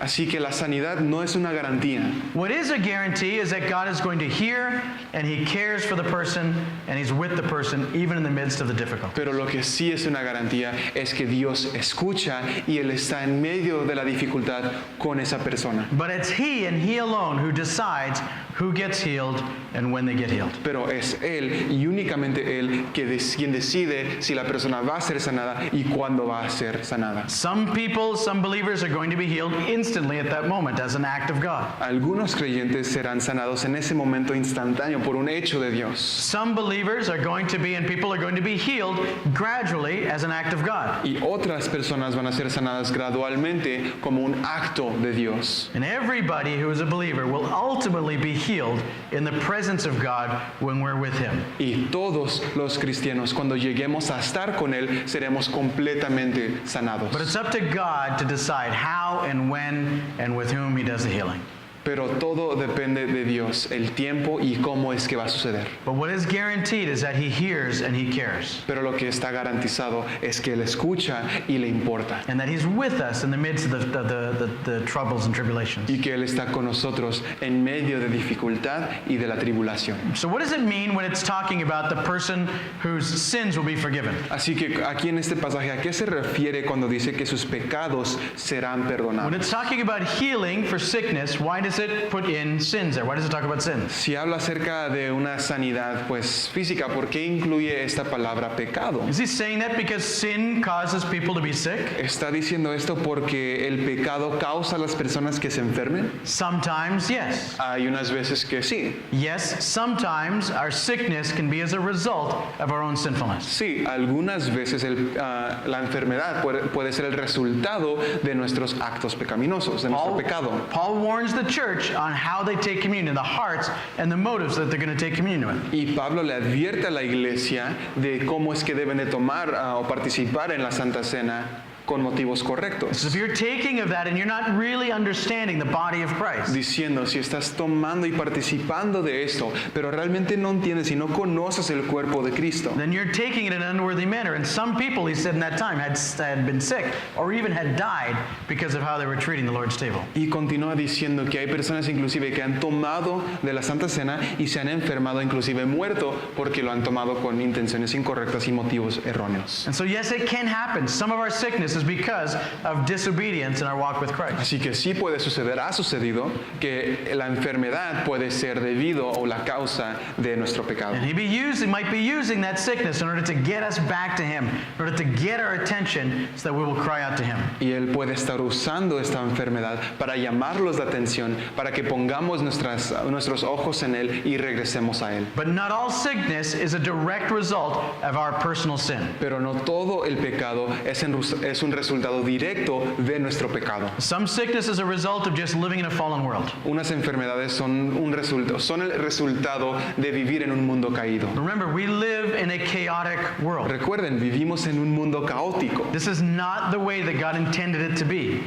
Así que la sanidad no es una garantía. What is a guarantee is that God is going to hear, and He cares for the person, and He's with the person even in the midst of the difficulty. Pero lo que sí es una garantía es que Dios escucha y Él está en medio de la dificultad con esa persona. But it's He and He alone who decides who gets healed and when they get healed. Pero es Él y únicamente Él quien decide si la persona va a ser sanada y cuándo va a ser sanada. Some people, some believers are going to be healed instantly at that moment as an act of God. Algunos creyentes serán sanados en ese momento instantáneo por un hecho de Dios. Some believers are going to be, and people are going to be healed gradually as an act of God. Y otras personas van a ser sanadas gradualmente como un acto de Dios. And everybody who is a believer will ultimately be healed in the presence of God when we're with Him. Y todos los cristianos, cuando lleguemos a estar con Él, seremos completamente sanados. But it's up to God to decide how and when and with whom He does the healing. Pero todo depende de Dios, el tiempo y cómo es que va a suceder. But what is guaranteed is that He hears and He cares, Pero lo que está garantizado es que Él escucha y le importa. and that He's with us in the midst of the troubles and tribulations. Y que Él está con nosotros en medio de dificultad y de la tribulación. So what does it mean when it's talking about the person whose sins will be forgiven? Así que aquí en este pasaje, ¿a qué se refiere cuando dice que sus pecados serán When perdonados? it's talking about healing for sickness, why does it put in sins there? Why does it talk about sins? Si habla acerca de una sanidad pues física, ¿por qué incluye esta palabra pecado? Is he saying that because sin causes people to be sick? ¿Está diciendo esto porque el pecado causa a las personas que se enfermen? Sometimes, yes. Hay unas veces que sí. Yes, sometimes our sickness can be as a result of our own sinfulness. Sí, algunas veces la enfermedad puede ser el resultado de nuestros actos pecaminosos, de nuestro pecado. Paul warns the church on how they take communion, the hearts and the motives that they're going to take communion with. Y Pablo le advierte a la iglesia de cómo es que deben de tomar o participar en la Santa Cena. con motivos correctos. So if you're taking of that and you're not really understanding the body of Christ, Diciendo, si estás tomando y participando de esto, pero realmente no entiendes y no conoces el cuerpo de Cristo, then you're taking it in an unworthy manner. And some people, he said in that time, had been sick or even had died because of how they were treating the Lord's table. y continúa diciendo que hay personas inclusive que han tomado de la Santa Cena y se han enfermado, inclusive muerto, porque lo han tomado con intenciones incorrectas y motivos erróneos. And so yes, it can happen. Some of our sickness is because of disobedience in our walk with Christ. Así que sí puede suceder, ha sucedido, que la enfermedad puede ser debido o la causa de nuestro pecado. And he might be using that sickness in order to get us back to him, in order to get our attention so that we will cry out to him. Y Él puede estar usando esta enfermedad para llamarlos la atención, para que pongamos nuestros ojos en Él y regresemos a Él. But not all sickness is a direct result of our personal sin. Pero no todo el pecado es un resultado directo de nuestro pecado. Some sickness is a result of just living in a fallen world. Unas enfermedades son el resultado de vivir en un mundo caído. Remember, we live in a chaotic world. Recuerden, vivimos en un mundo caótico. This is not the way that God intended it to be.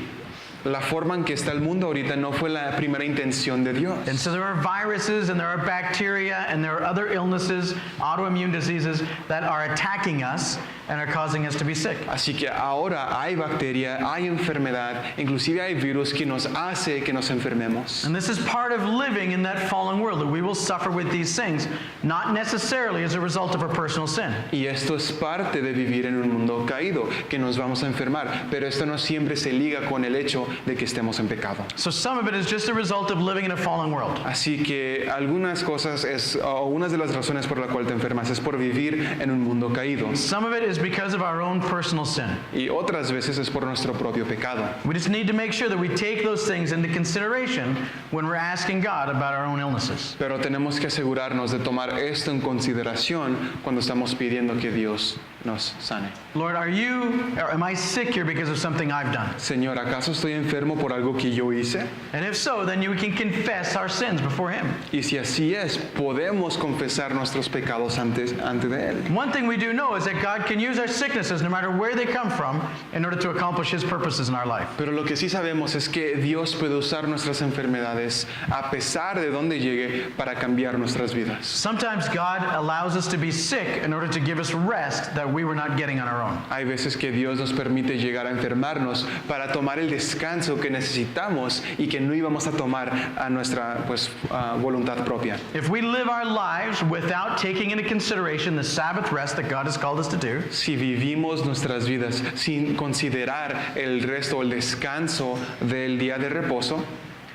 La forma en que está el mundo ahorita no fue la primera intención de Dios. And so there are viruses and there are bacteria and there are other illnesses, autoimmune diseases that are attacking us and are causing us to be sick. Así que ahora hay bacteria, hay enfermedad, inclusive hay virus que nos hace que nos enfermemos. And this is part of living in that fallen world, that we will suffer with these things, not necessarily as a result of our personal sin. Y esto es parte de vivir en un mundo caído, que nos vamos a enfermar, pero esto no siempre se liga con el hecho de que estemos en pecado. So some of it is just a result of living in a fallen world. Así que algunas cosas o unas de las razones por la cual te enfermas es por vivir en un mundo caído. Some of it is because of our own personal sin. Y otras veces es por nuestro propio pecado. We just need to make sure that we take those things into consideration when we're asking God about our own illnesses. Pero tenemos que asegurarnos de tomar esto en consideración cuando estamos pidiendo que Dios nos sane. Lord, am I sick here because of something I've done? Señor, ¿acaso estoy enfermo por algo que yo hice? And if so, then you can confess our sins before Him. Y si así es, podemos confesar nuestros pecados ante de Él. One thing we do know is that God can use our sicknesses, no matter where they come from, in order to accomplish His purposes in our life. Pero lo que sí sabemos es que Dios puede usar nuestras enfermedades a pesar de donde llegue para cambiar nuestras vidas. Sometimes God allows us to be sick in order to give us rest that we were not getting on our own. Hay veces que Dios nos permite llegar a enfermarnos para tomar el descanso que necesitamos y que no íbamos a tomar a nuestra voluntad propia. If we live our lives without taking into consideration the Sabbath rest that God has called us to do, Si vivimos nuestras vidas sin considerar el resto o el descanso del día de reposo,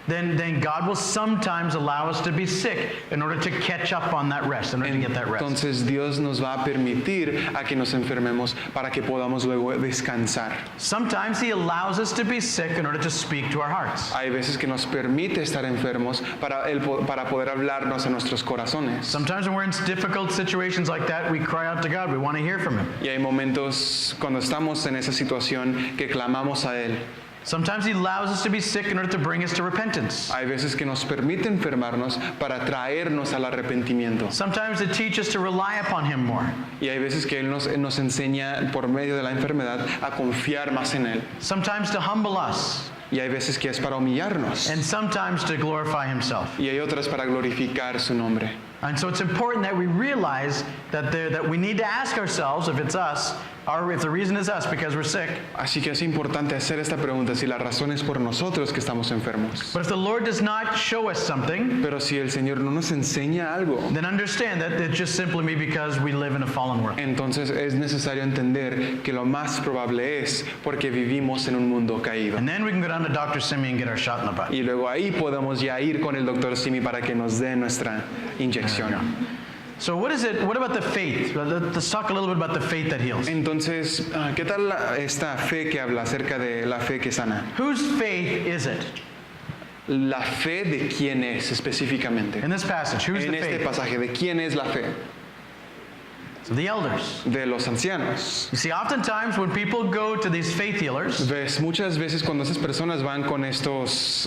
then God will sometimes allow us to be sick in order to catch up on that rest, in order to get that rest. entonces Dios nos va a permitir a que nos enfermemos para que podamos luego descansar. Sometimes He allows us to be sick in order to speak to our hearts. Hay veces que nos permite estar enfermos para poder hablarnos a nuestros corazones. Sometimes when we're in difficult situations like that, we cry out to God. We want to hear from Him. Y hay momentos cuando estamos en esa situación que clamamos a Él. Sometimes He allows us to be sick in order to bring us to repentance. Hay veces que nos permite enfermarnos para traernos al arrepentimiento. Sometimes to teach us to rely upon Him more. Y hay veces que Él nos enseña por medio de la enfermedad a confiar más en Él. Sometimes to humble us. Y hay veces que es para humillarnos. And sometimes to glorify Himself. Y hay otras para glorificar su nombre. And so it's important that we realize that we need to ask ourselves if it's us, or if the reason is us because we're sick. Así que es importante hacer esta pregunta si la razón es por nosotros que estamos enfermos. But if the Lord does not show us something, Pero si el Señor no nos enseña algo, then understand that it's just simply me because we live in a fallen world. entonces es necesario entender que lo más probable es porque vivimos en un mundo caído. And then we can go down to Dr. Simi and get our shot in the butt. Y luego ahí podemos ya ir con el Dr. Simi para que nos dé nuestra inyección. So what about the faith? Let's talk a little bit about the faith that heals. Entonces, ¿qué tal esta fe que habla acerca de la fe que sana? Whose faith is it? La fe de quién es específicamente. In this passage, who's En the este faith? pasaje, ¿de quién es la fe? The elders. De los ancianos. You see, oftentimes when people go to these faith healers, Ves, muchas veces cuando esas personas van con estos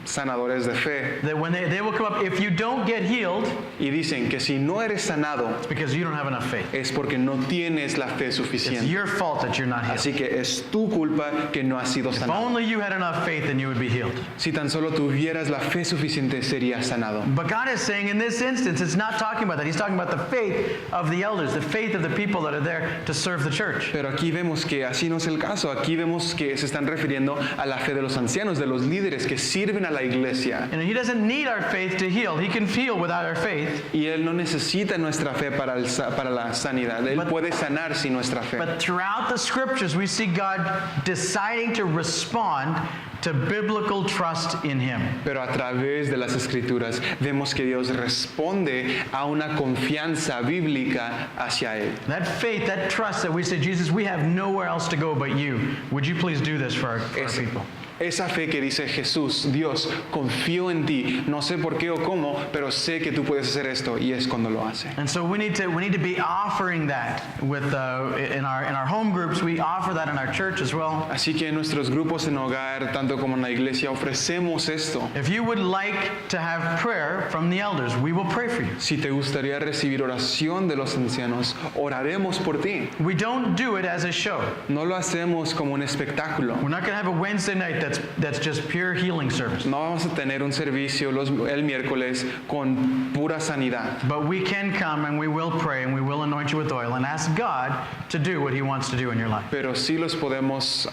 sanadores de fe that when they will come up, if you don't get healed, y dicen que si no eres sanado it's because you don't have enough faith. es porque no tienes la fe It's suficiente. your fault that you're not healed. Así que es tu culpa que no has sido If sanado. only you had enough faith, then you would be healed. Si tan solo tuvieras la fe suficiente serías sanado. But God is saying in this instance, it's not talking about that. He's talking about the faith of the elders, the faith of the people that are there to serve the church. Pero aquí vemos que así no es el caso. Aquí vemos que se están refiriendo a la fe de los ancianos, de los líderes que sirven a la iglesia. And he doesn't need our faith to heal. He can heal without our faith. Y Él no necesita nuestra fe para la sanidad. Él puede sanar sin nuestra fe. But throughout the scriptures, we see God deciding to respond to biblical trust in him. Pero a través de las escrituras vemos que Dios responde a una confianza bíblica hacia Él. That faith, that trust that we say, Jesus, we have nowhere else to go but you. Would you please do this for our people? Esa fe que dice Jesús, Dios, confío en ti, no sé por qué o cómo, pero sé que tú puedes hacer esto, y es cuando lo hace. And so we need to be offering that with in our home groups. We offer that in our church as well. Así que en nuestros grupos en hogar, tanto como en la iglesia, ofrecemos esto. If you would like to have prayer from the elders, we will pray for you. Si te gustaría recibir oración de los ancianos, oraremos por ti. We don't do it as a show. No lo hacemos como un espectáculo. We're not going to have a Wednesday night that's just pure healing service. No vamos a tener un servicio el miércoles con pura sanidad. But we can come and we will pray and we will anoint you with oil and ask God to do what he wants to do in your life. Pero sí los podemos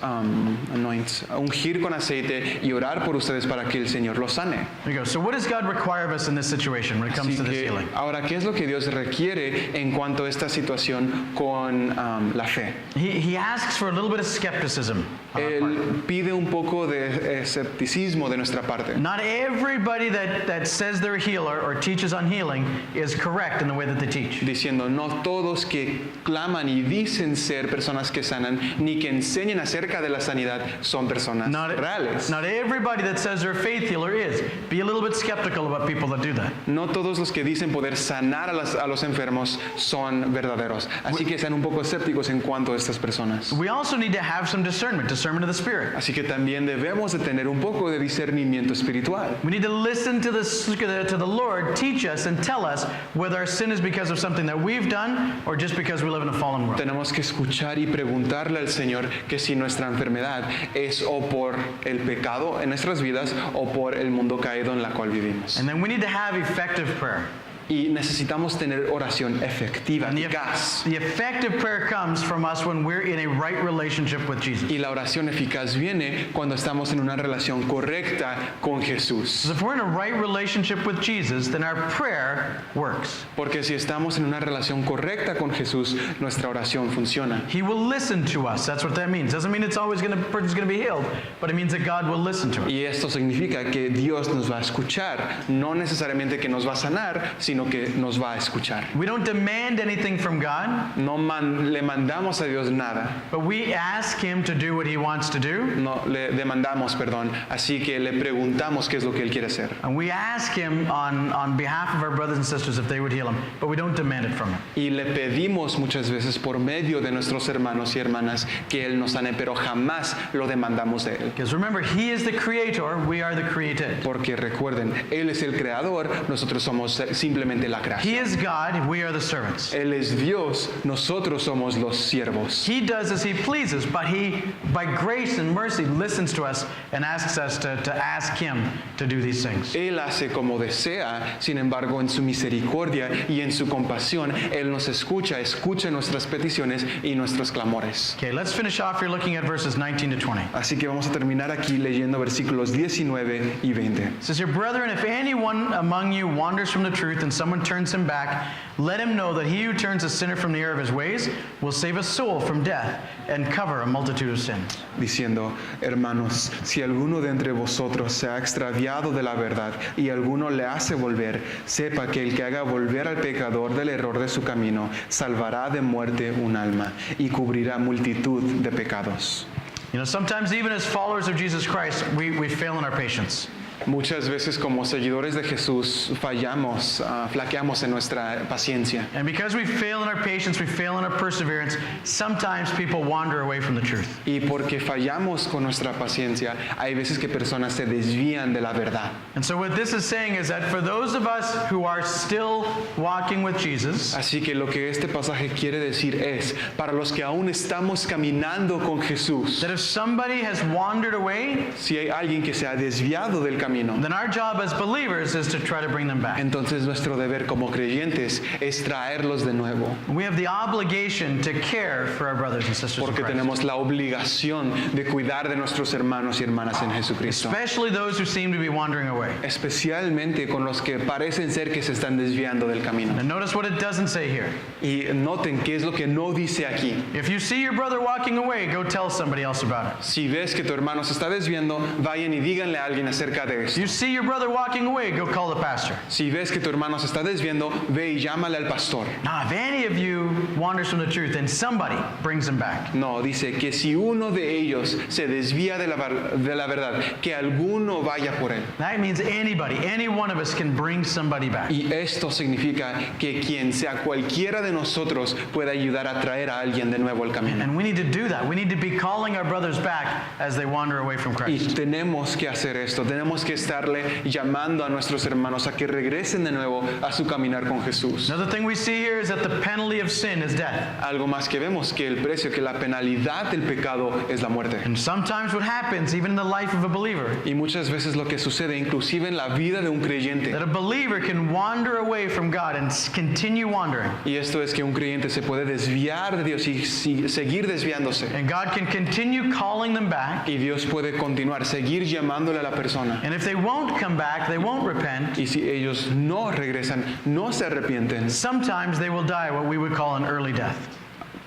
ungir con aceite y orar por ustedes para que el Señor los sane. There you go. So what does God require of us in this situation when it comes Así to this que, healing? ahora, ¿qué es lo que Dios requiere en cuanto a esta situación con la fe? He asks for a little bit of skepticism on our part. Él pide un poco de escepticismo de nuestra parte. Not everybody that says they're a healer or teaches on healing is correct in the way that they teach. Diciendo, no todos que claman y dicen ser personas que sanan, ni que enseñen acerca de la sanidad, son personas reales. Not everybody that says they're a faith healer is. Be a little bit skeptical about people that do that. No todos los que dicen poder sanar a los enfermos son verdaderos. Así que sean un poco escépticos en cuanto a estas personas. We also need to have some discernment of the Spirit. Así que también debemos de tener un poco de discernimiento espiritual. We need to listen to the Lord teach us and tell us whether our sin is because of something that we've done or just because we live in a fallen world. Tenemos que escuchar y preguntarle al Señor que si nuestra enfermedad es o por el pecado en nuestras vidas o por el mundo caído en la cual vivimos. And then we need to have effective prayer. Y necesitamos tener oración efectiva, And eficaz. the effective prayer comes from us when we're in a right relationship with Jesus. Y la oración eficaz viene cuando estamos en una relación correcta con Jesús. So if we're in a right relationship with Jesus, then our prayer works. Porque si estamos en una relación correcta con Jesús, nuestra oración funciona. He will listen to us. That's what that means. Doesn't mean it's always person's going to be healed, but it means that God will listen to us. Y esto significa que Dios nos va a escuchar, no necesariamente que nos va a sanar, sino que nos va a escuchar. We don't demand anything from God, No le mandamos a Dios nada, but we ask him to do what he wants to do. no le demandamos, perdón, así que le preguntamos qué es lo que él quiere hacer. And we ask him on behalf of our brothers and sisters if they would heal him, but we don't demand it from him. Y le pedimos muchas veces por medio de nuestros hermanos y hermanas que él nos sane, pero jamás lo demandamos de él. Because remember, he is the creator, we are the created. Porque recuerden, él es el creador, nosotros somos simplemente la He creación. is God, we are the servants. Él es Dios, nosotros somos los siervos. He does as he pleases, but he, by grace and mercy, listens to us and asks us to ask him to do these things. Él hace como desea, sin embargo, en su misericordia y en su compasión, Él nos escucha nuestras peticiones y nuestros clamores. Okay, let's finish off here looking at verses 19 to 20. Así que vamos a terminar aquí leyendo versículos 19 y 20. It says here, brethren, if anyone among you wanders from the truth and someone turns him back, let him know that he who turns a sinner from the error of his ways will save a soul from death and cover a multitude of sins. Diciendo, hermanos, si alguno de entre vosotros se ha extraviado de la verdad y alguno le hace volver, sepa que el que haga volver al pecador del error de su camino, salvará de muerte un alma y cubrirá multitud de pecados. You know, sometimes even as followers of Jesus Christ, we fail in our patience. Muchas veces como seguidores de Jesús fallamos, flaqueamos en nuestra paciencia. And because we fail in our patience, we fail in our perseverance, sometimes people wander away from the truth. Y porque fallamos con nuestra paciencia, hay veces que personas se desvían de la verdad. And so what this is saying is that for those of us who are still walking with Jesus, Así que lo que este pasaje quiere decir es, para los que aún estamos caminando con Jesús, that if somebody has wandered away, si hay alguien que se ha desviado del camino, then our job as believers is to try to bring them back. entonces nuestro deber como creyentes es traerlos de nuevo, We have the obligation to care for our brothers and sisters in porque Christ, tenemos la obligación de cuidar de nuestros hermanos y hermanas en Jesucristo, especially those who seem to be wandering away. especialmente con los que parecen ser que se están desviando del camino. And notice what it doesn't say here. Y noten qué es lo que no dice aquí. If you see your brother walking away, go tell somebody else about it. Si ves que tu hermano se está desviando, vayan y díganle a alguien acerca de If esto. you see your brother walking away, go call the pastor. Si ves que tu hermano se está desviando, ve y llámale al pastor. Now, if any of you wanders from the truth, then somebody brings them back. No, dice que si uno de ellos se desvía de la verdad, que alguno vaya por él. That means anybody, any one of us can bring somebody back. Y esto significa que quien sea cualquiera de nosotros puede ayudar a traer a alguien de nuevo al camino. And we need to do that. We need to be calling our brothers back as they wander away from Y Christ. tenemos que hacer esto, tenemos que estarle llamando a nuestros hermanos a que regresen de nuevo a su caminar con Jesús. Another thing we see here is that the penalty of sin is death. Algo más que vemos, que el precio, que la penalidad del pecado es la muerte. And sometimes what happens, even in the life of a believer, Y muchas veces lo que sucede, inclusive en la vida de un creyente, that a believer can wander away from God and continue wandering. y esto es que un creyente se puede desviar de Dios y seguir desviándose. And God can continue calling them back. Y Dios puede continuar, seguir llamándole a la persona. And if they won't come back, they won't repent, Y si ellos no regresan, no se arrepienten, sometimes they will die what we would call an early death.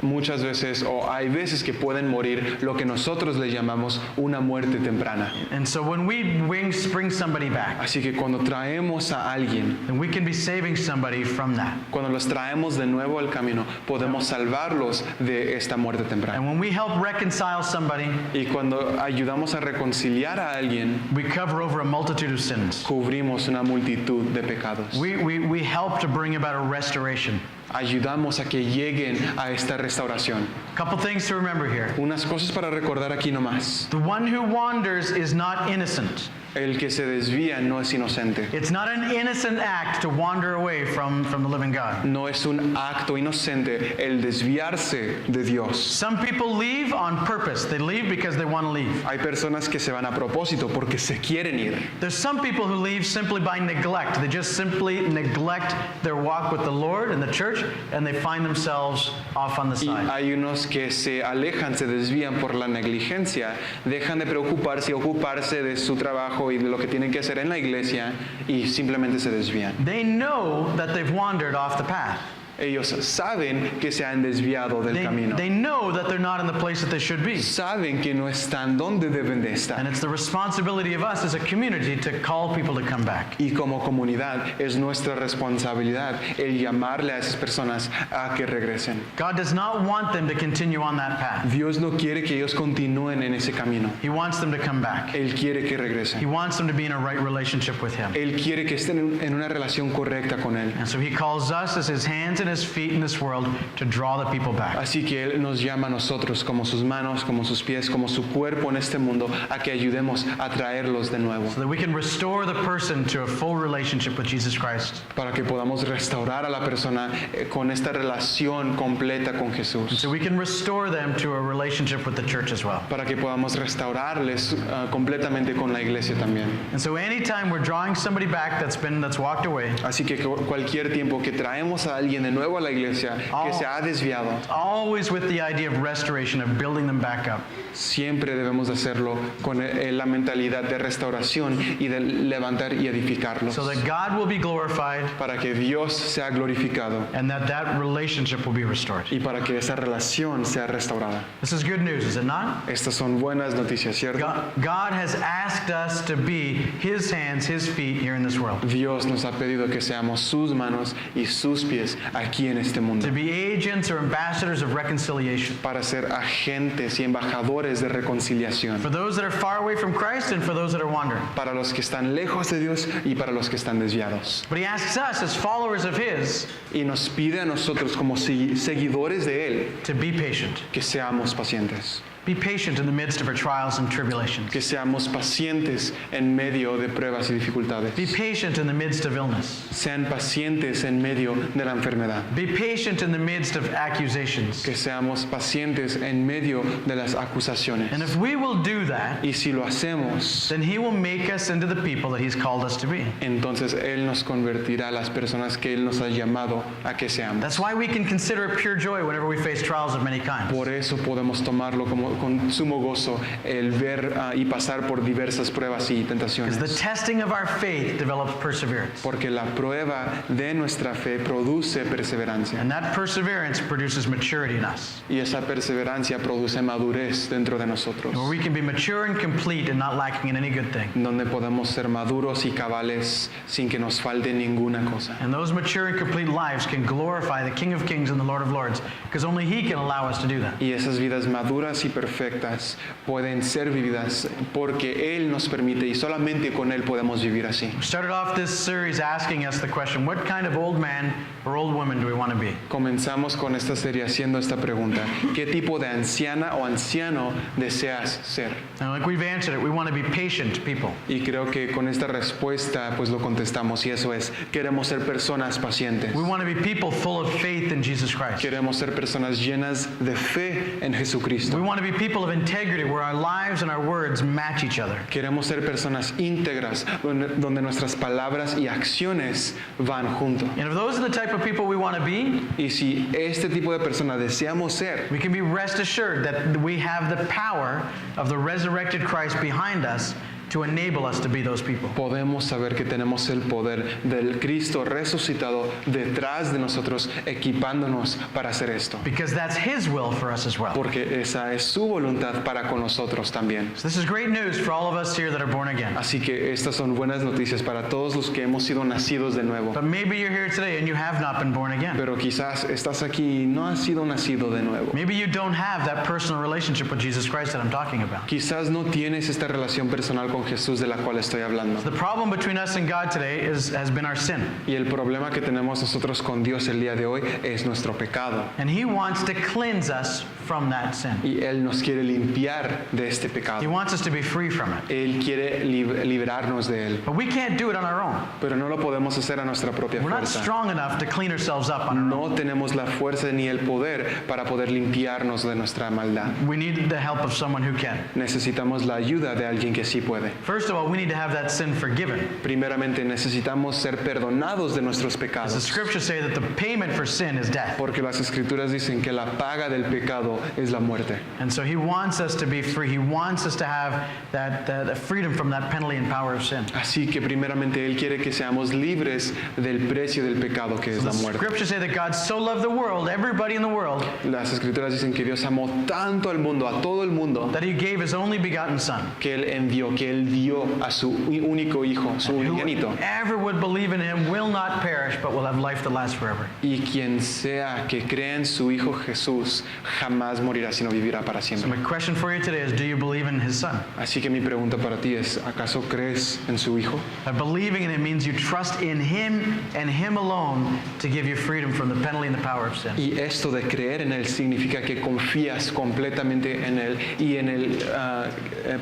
muchas veces o hay veces que pueden morir lo que nosotros le llamamos una muerte temprana. And so when we bring somebody back, Así que cuando traemos a alguien, then we can be saving somebody from that. cuando los traemos de nuevo al camino, podemos salvarlos de esta muerte temprana. And when we help reconcile somebody, Y cuando ayudamos a reconciliar a alguien, we cover over a multitude of sins. cubrimos una multitud de pecados. We help to bring about a restoration. Ayudamos a que lleguen a esta restauración. A couple things to remember here. Unas cosas para recordar aquí nomás. The one who wanders is not innocent. El que se desvía no es inocente. It's not an innocent act to wander away from the living God. No es un acto inocente el desviarse de Dios. Some people leave on purpose. They leave because they want to leave. Hay personas que se van a propósito porque se quieren ir. There's some people who leave simply by neglect. They just simply neglect their walk with the Lord and the church, and they find themselves off on the Y side. hay unos que se alejan, se desvían por la negligencia, dejan de preocuparse y ocuparse de su trabajo y de lo que tienen que hacer en la iglesia y simplemente se desvían. They know that they've wandered off the path. Ellos saben que se han desviado del camino. They know that they're not in the place that they should be. Saben que no están donde deben de estar. And it's the responsibility of us as a community to call people to come back. Y como comunidad es nuestra responsabilidad el llamarle a esas personas a que regresen. God does not want them to continue on that path. Dios no quiere que ellos continúen en ese camino. He wants them to come back. Él quiere que He regresen. wants them to be in a right relationship with Him. Él quiere que estén en una relación correcta con Él. And so He calls us as His hands and His feet in this world to draw the people back. Así que Él nos llama a nosotros como sus manos, como sus pies, como su cuerpo en este mundo a que ayudemos a traerlos de nuevo. So that we can restore the person to a full relationship with Jesus Christ. Para que podamos restaurar a la persona con esta relación completa con Jesús. So we can restore them to a relationship with the church as well. Para que podamos restaurarles completamente con la iglesia también. And so anytime we're drawing somebody back that's walked away, Así que cualquier tiempo que traemos a alguien de nuevo a la iglesia que se ha desviado, always with the idea of restoration, of building them back up. siempre debemos hacerlo con la mentalidad de restauración y de levantar y edificarlos. So that God will be glorified Para que Dios sea glorificado and that relationship will be restored. y para que esa relación sea restaurada. This is good news, is it not? Estas son buenas noticias, ¿cierto? God has asked us to be His hands, His feet here in this world. Dios nos ha pedido que seamos sus manos y sus pies aquí en este mundo, to be agents or ambassadors of reconciliation para ser agentes y embajadores de reconciliación, for those that are far away from Christ and for those that are wandering. para los que están lejos de Dios y para los que están desviados. But he asks us as followers of his Y nos pide a nosotros como seguidores de Él to be patient. que seamos pacientes, Be patient in the midst of our trials and tribulations. que seamos pacientes en medio de pruebas y dificultades. Be patient in the midst of illness. Sean pacientes en medio de la enfermedad. Be patient in the midst of accusations. Que seamos pacientes en medio de las acusaciones. And if we will do that, Y si lo hacemos, then he will make us into the people that he's called us to be. entonces Él nos convertirá a las personas que Él nos ha llamado a que seamos. That's why we can consider it pure joy whenever we face trials of many kinds. Por eso podemos tomarlo como con sumo gozo el ver y pasar por diversas pruebas y Because the tentaciones. testing of our faith develops perseverance. Porque la prueba de nuestra fe produce perseverancia. And that perseverance produces maturity in us. Y esa perseverancia produce madurez dentro de nosotros. Where we can be mature and complete and not lacking in any good thing. Donde podemos ser maduros y cabales sin que nos falte ninguna cosa. And those mature and complete lives can glorify the King of Kings and the Lord of Lords, because only he can allow us to do that. Y esas vidas maduras y perfectas pueden ser vividas porque Él nos permite y solamente con Él podemos vivir así. We started off this series asking us the question, what kind of old man or old woman do we want to be? Comenzamos con esta serie haciendo esta pregunta. ¿Qué tipo de anciana o anciano deseas ser? And like we've answered it, we want to be patient people. Y creo que con esta respuesta pues lo contestamos y eso es, queremos ser personas pacientes. We want to be people full of faith in Jesus Christ. Queremos ser personas llenas de fe en We Jesucristo. want to be people of integrity where our lives and our words match each other. Queremos ser personas íntegras donde nuestras palabras y acciones van juntos. And if those are the type of people we want to be, Y si este tipo de persona deseamos ser, we can be rest assured that we have the power of the resurrected Christ behind us to enable us to be those people. podemos saber que tenemos el poder del Cristo resucitado detrás de nosotros, equipándonos para hacer esto. Because that's his will for us as well. Porque esa es su voluntad para con nosotros también. So this is great news for all of us here that are born again. Así que estas son buenas noticias para todos los que hemos sido nacidos de nuevo. But maybe you're here today and you have not been born again. Pero quizás estás aquí y no has sido nacido de nuevo. Maybe you don't have that personal relationship with Jesus Christ that I'm talking about. Quizás no tienes esta relación personal con Jesús de la cual estoy hablando. The problem between us and God today has been our sin. Y el problema que tenemos nosotros con Dios el día de hoy es nuestro pecado. And he wants to cleanse us from that sin. Y Él nos quiere limpiar de este He pecado. wants us to be free from it. Él quiere liberarnos de él. But we can't do it on our own. Pero no lo podemos hacer a nuestra propia We're not fuerza. strong enough to clean ourselves up on our own. No tenemos la fuerza ni el poder para poder limpiarnos de nuestra maldad. We need the help of someone who can. Necesitamos la ayuda de alguien que sí puede. First of all, we need to have that sin forgiven. Primeramente necesitamos ser perdonados de nuestros As the pecados. scriptures say that the payment for sin is death. Porque las escrituras dicen que la paga del pecado es la muerte. And so he wants us to be free. He wants us to have that freedom from that penalty and power of sin. Así que primeramente Él quiere que seamos libres del precio del pecado que es The la muerte. scriptures say that God so loved the world, everybody in the world, Las escrituras dicen que Dios amó tanto al mundo, a todo el mundo, that he gave his only begotten son. que Él envió, que Él dio a su único hijo, su unigénito. Whoever would believe in him will not perish, but will have life that lasts forever. Y quien sea que crea en su Hijo Jesús jamás morirá, sino vivirá para So siempre. my question for you today is, do you believe in his son? Así que mi pregunta para ti es, ¿acaso crees en su Hijo? Believing in him means you trust in him and him alone to give you freedom from the penalty and the power of sin. Y esto de creer en Él significa que confías completamente en Él y en el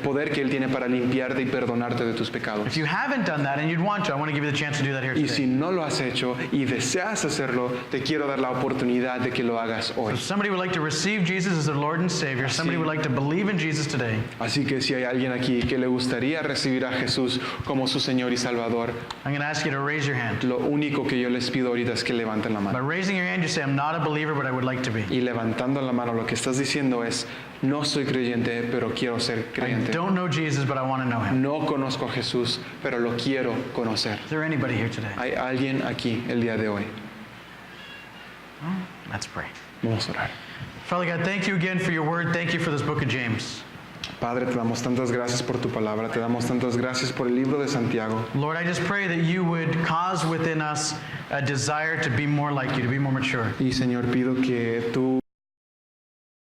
poder que Él tiene para limpiarte y perdonarte de tus pecados. If you haven't done that and you'd want to, I want to give you the chance to do that here Y today. si no lo has hecho y deseas hacerlo, te quiero dar la oportunidad de que lo hagas hoy. If somebody would like to receive Jesus as their Lord and Savior, somebody would like to believe in Jesus today, Así que si hay alguien aquí que le gustaría recibir a Jesús como su Señor y Salvador, I'm going to ask you to raise your hand. lo único que yo les pido ahorita es que levanten la By mano. raising your hand, you say, I'm not a believer, but I would like to be. Y levantando la mano, lo que estás diciendo es, no soy creyente, pero quiero ser I creyente. don't know Jesus, but I want to know him. No conozco a Jesús, pero lo quiero conocer. Is there anybody here today? Hay alguien aquí el día de hoy. Let's pray. Vamos a orar. Father God, thank you again for your word. Thank you for this book of James. Padre, te damos tantas gracias por tu palabra, te damos tantas gracias por el libro de Santiago. Lord, I just pray that you would cause within us a desire to be more like you, to be more mature. Y Señor, pido que tú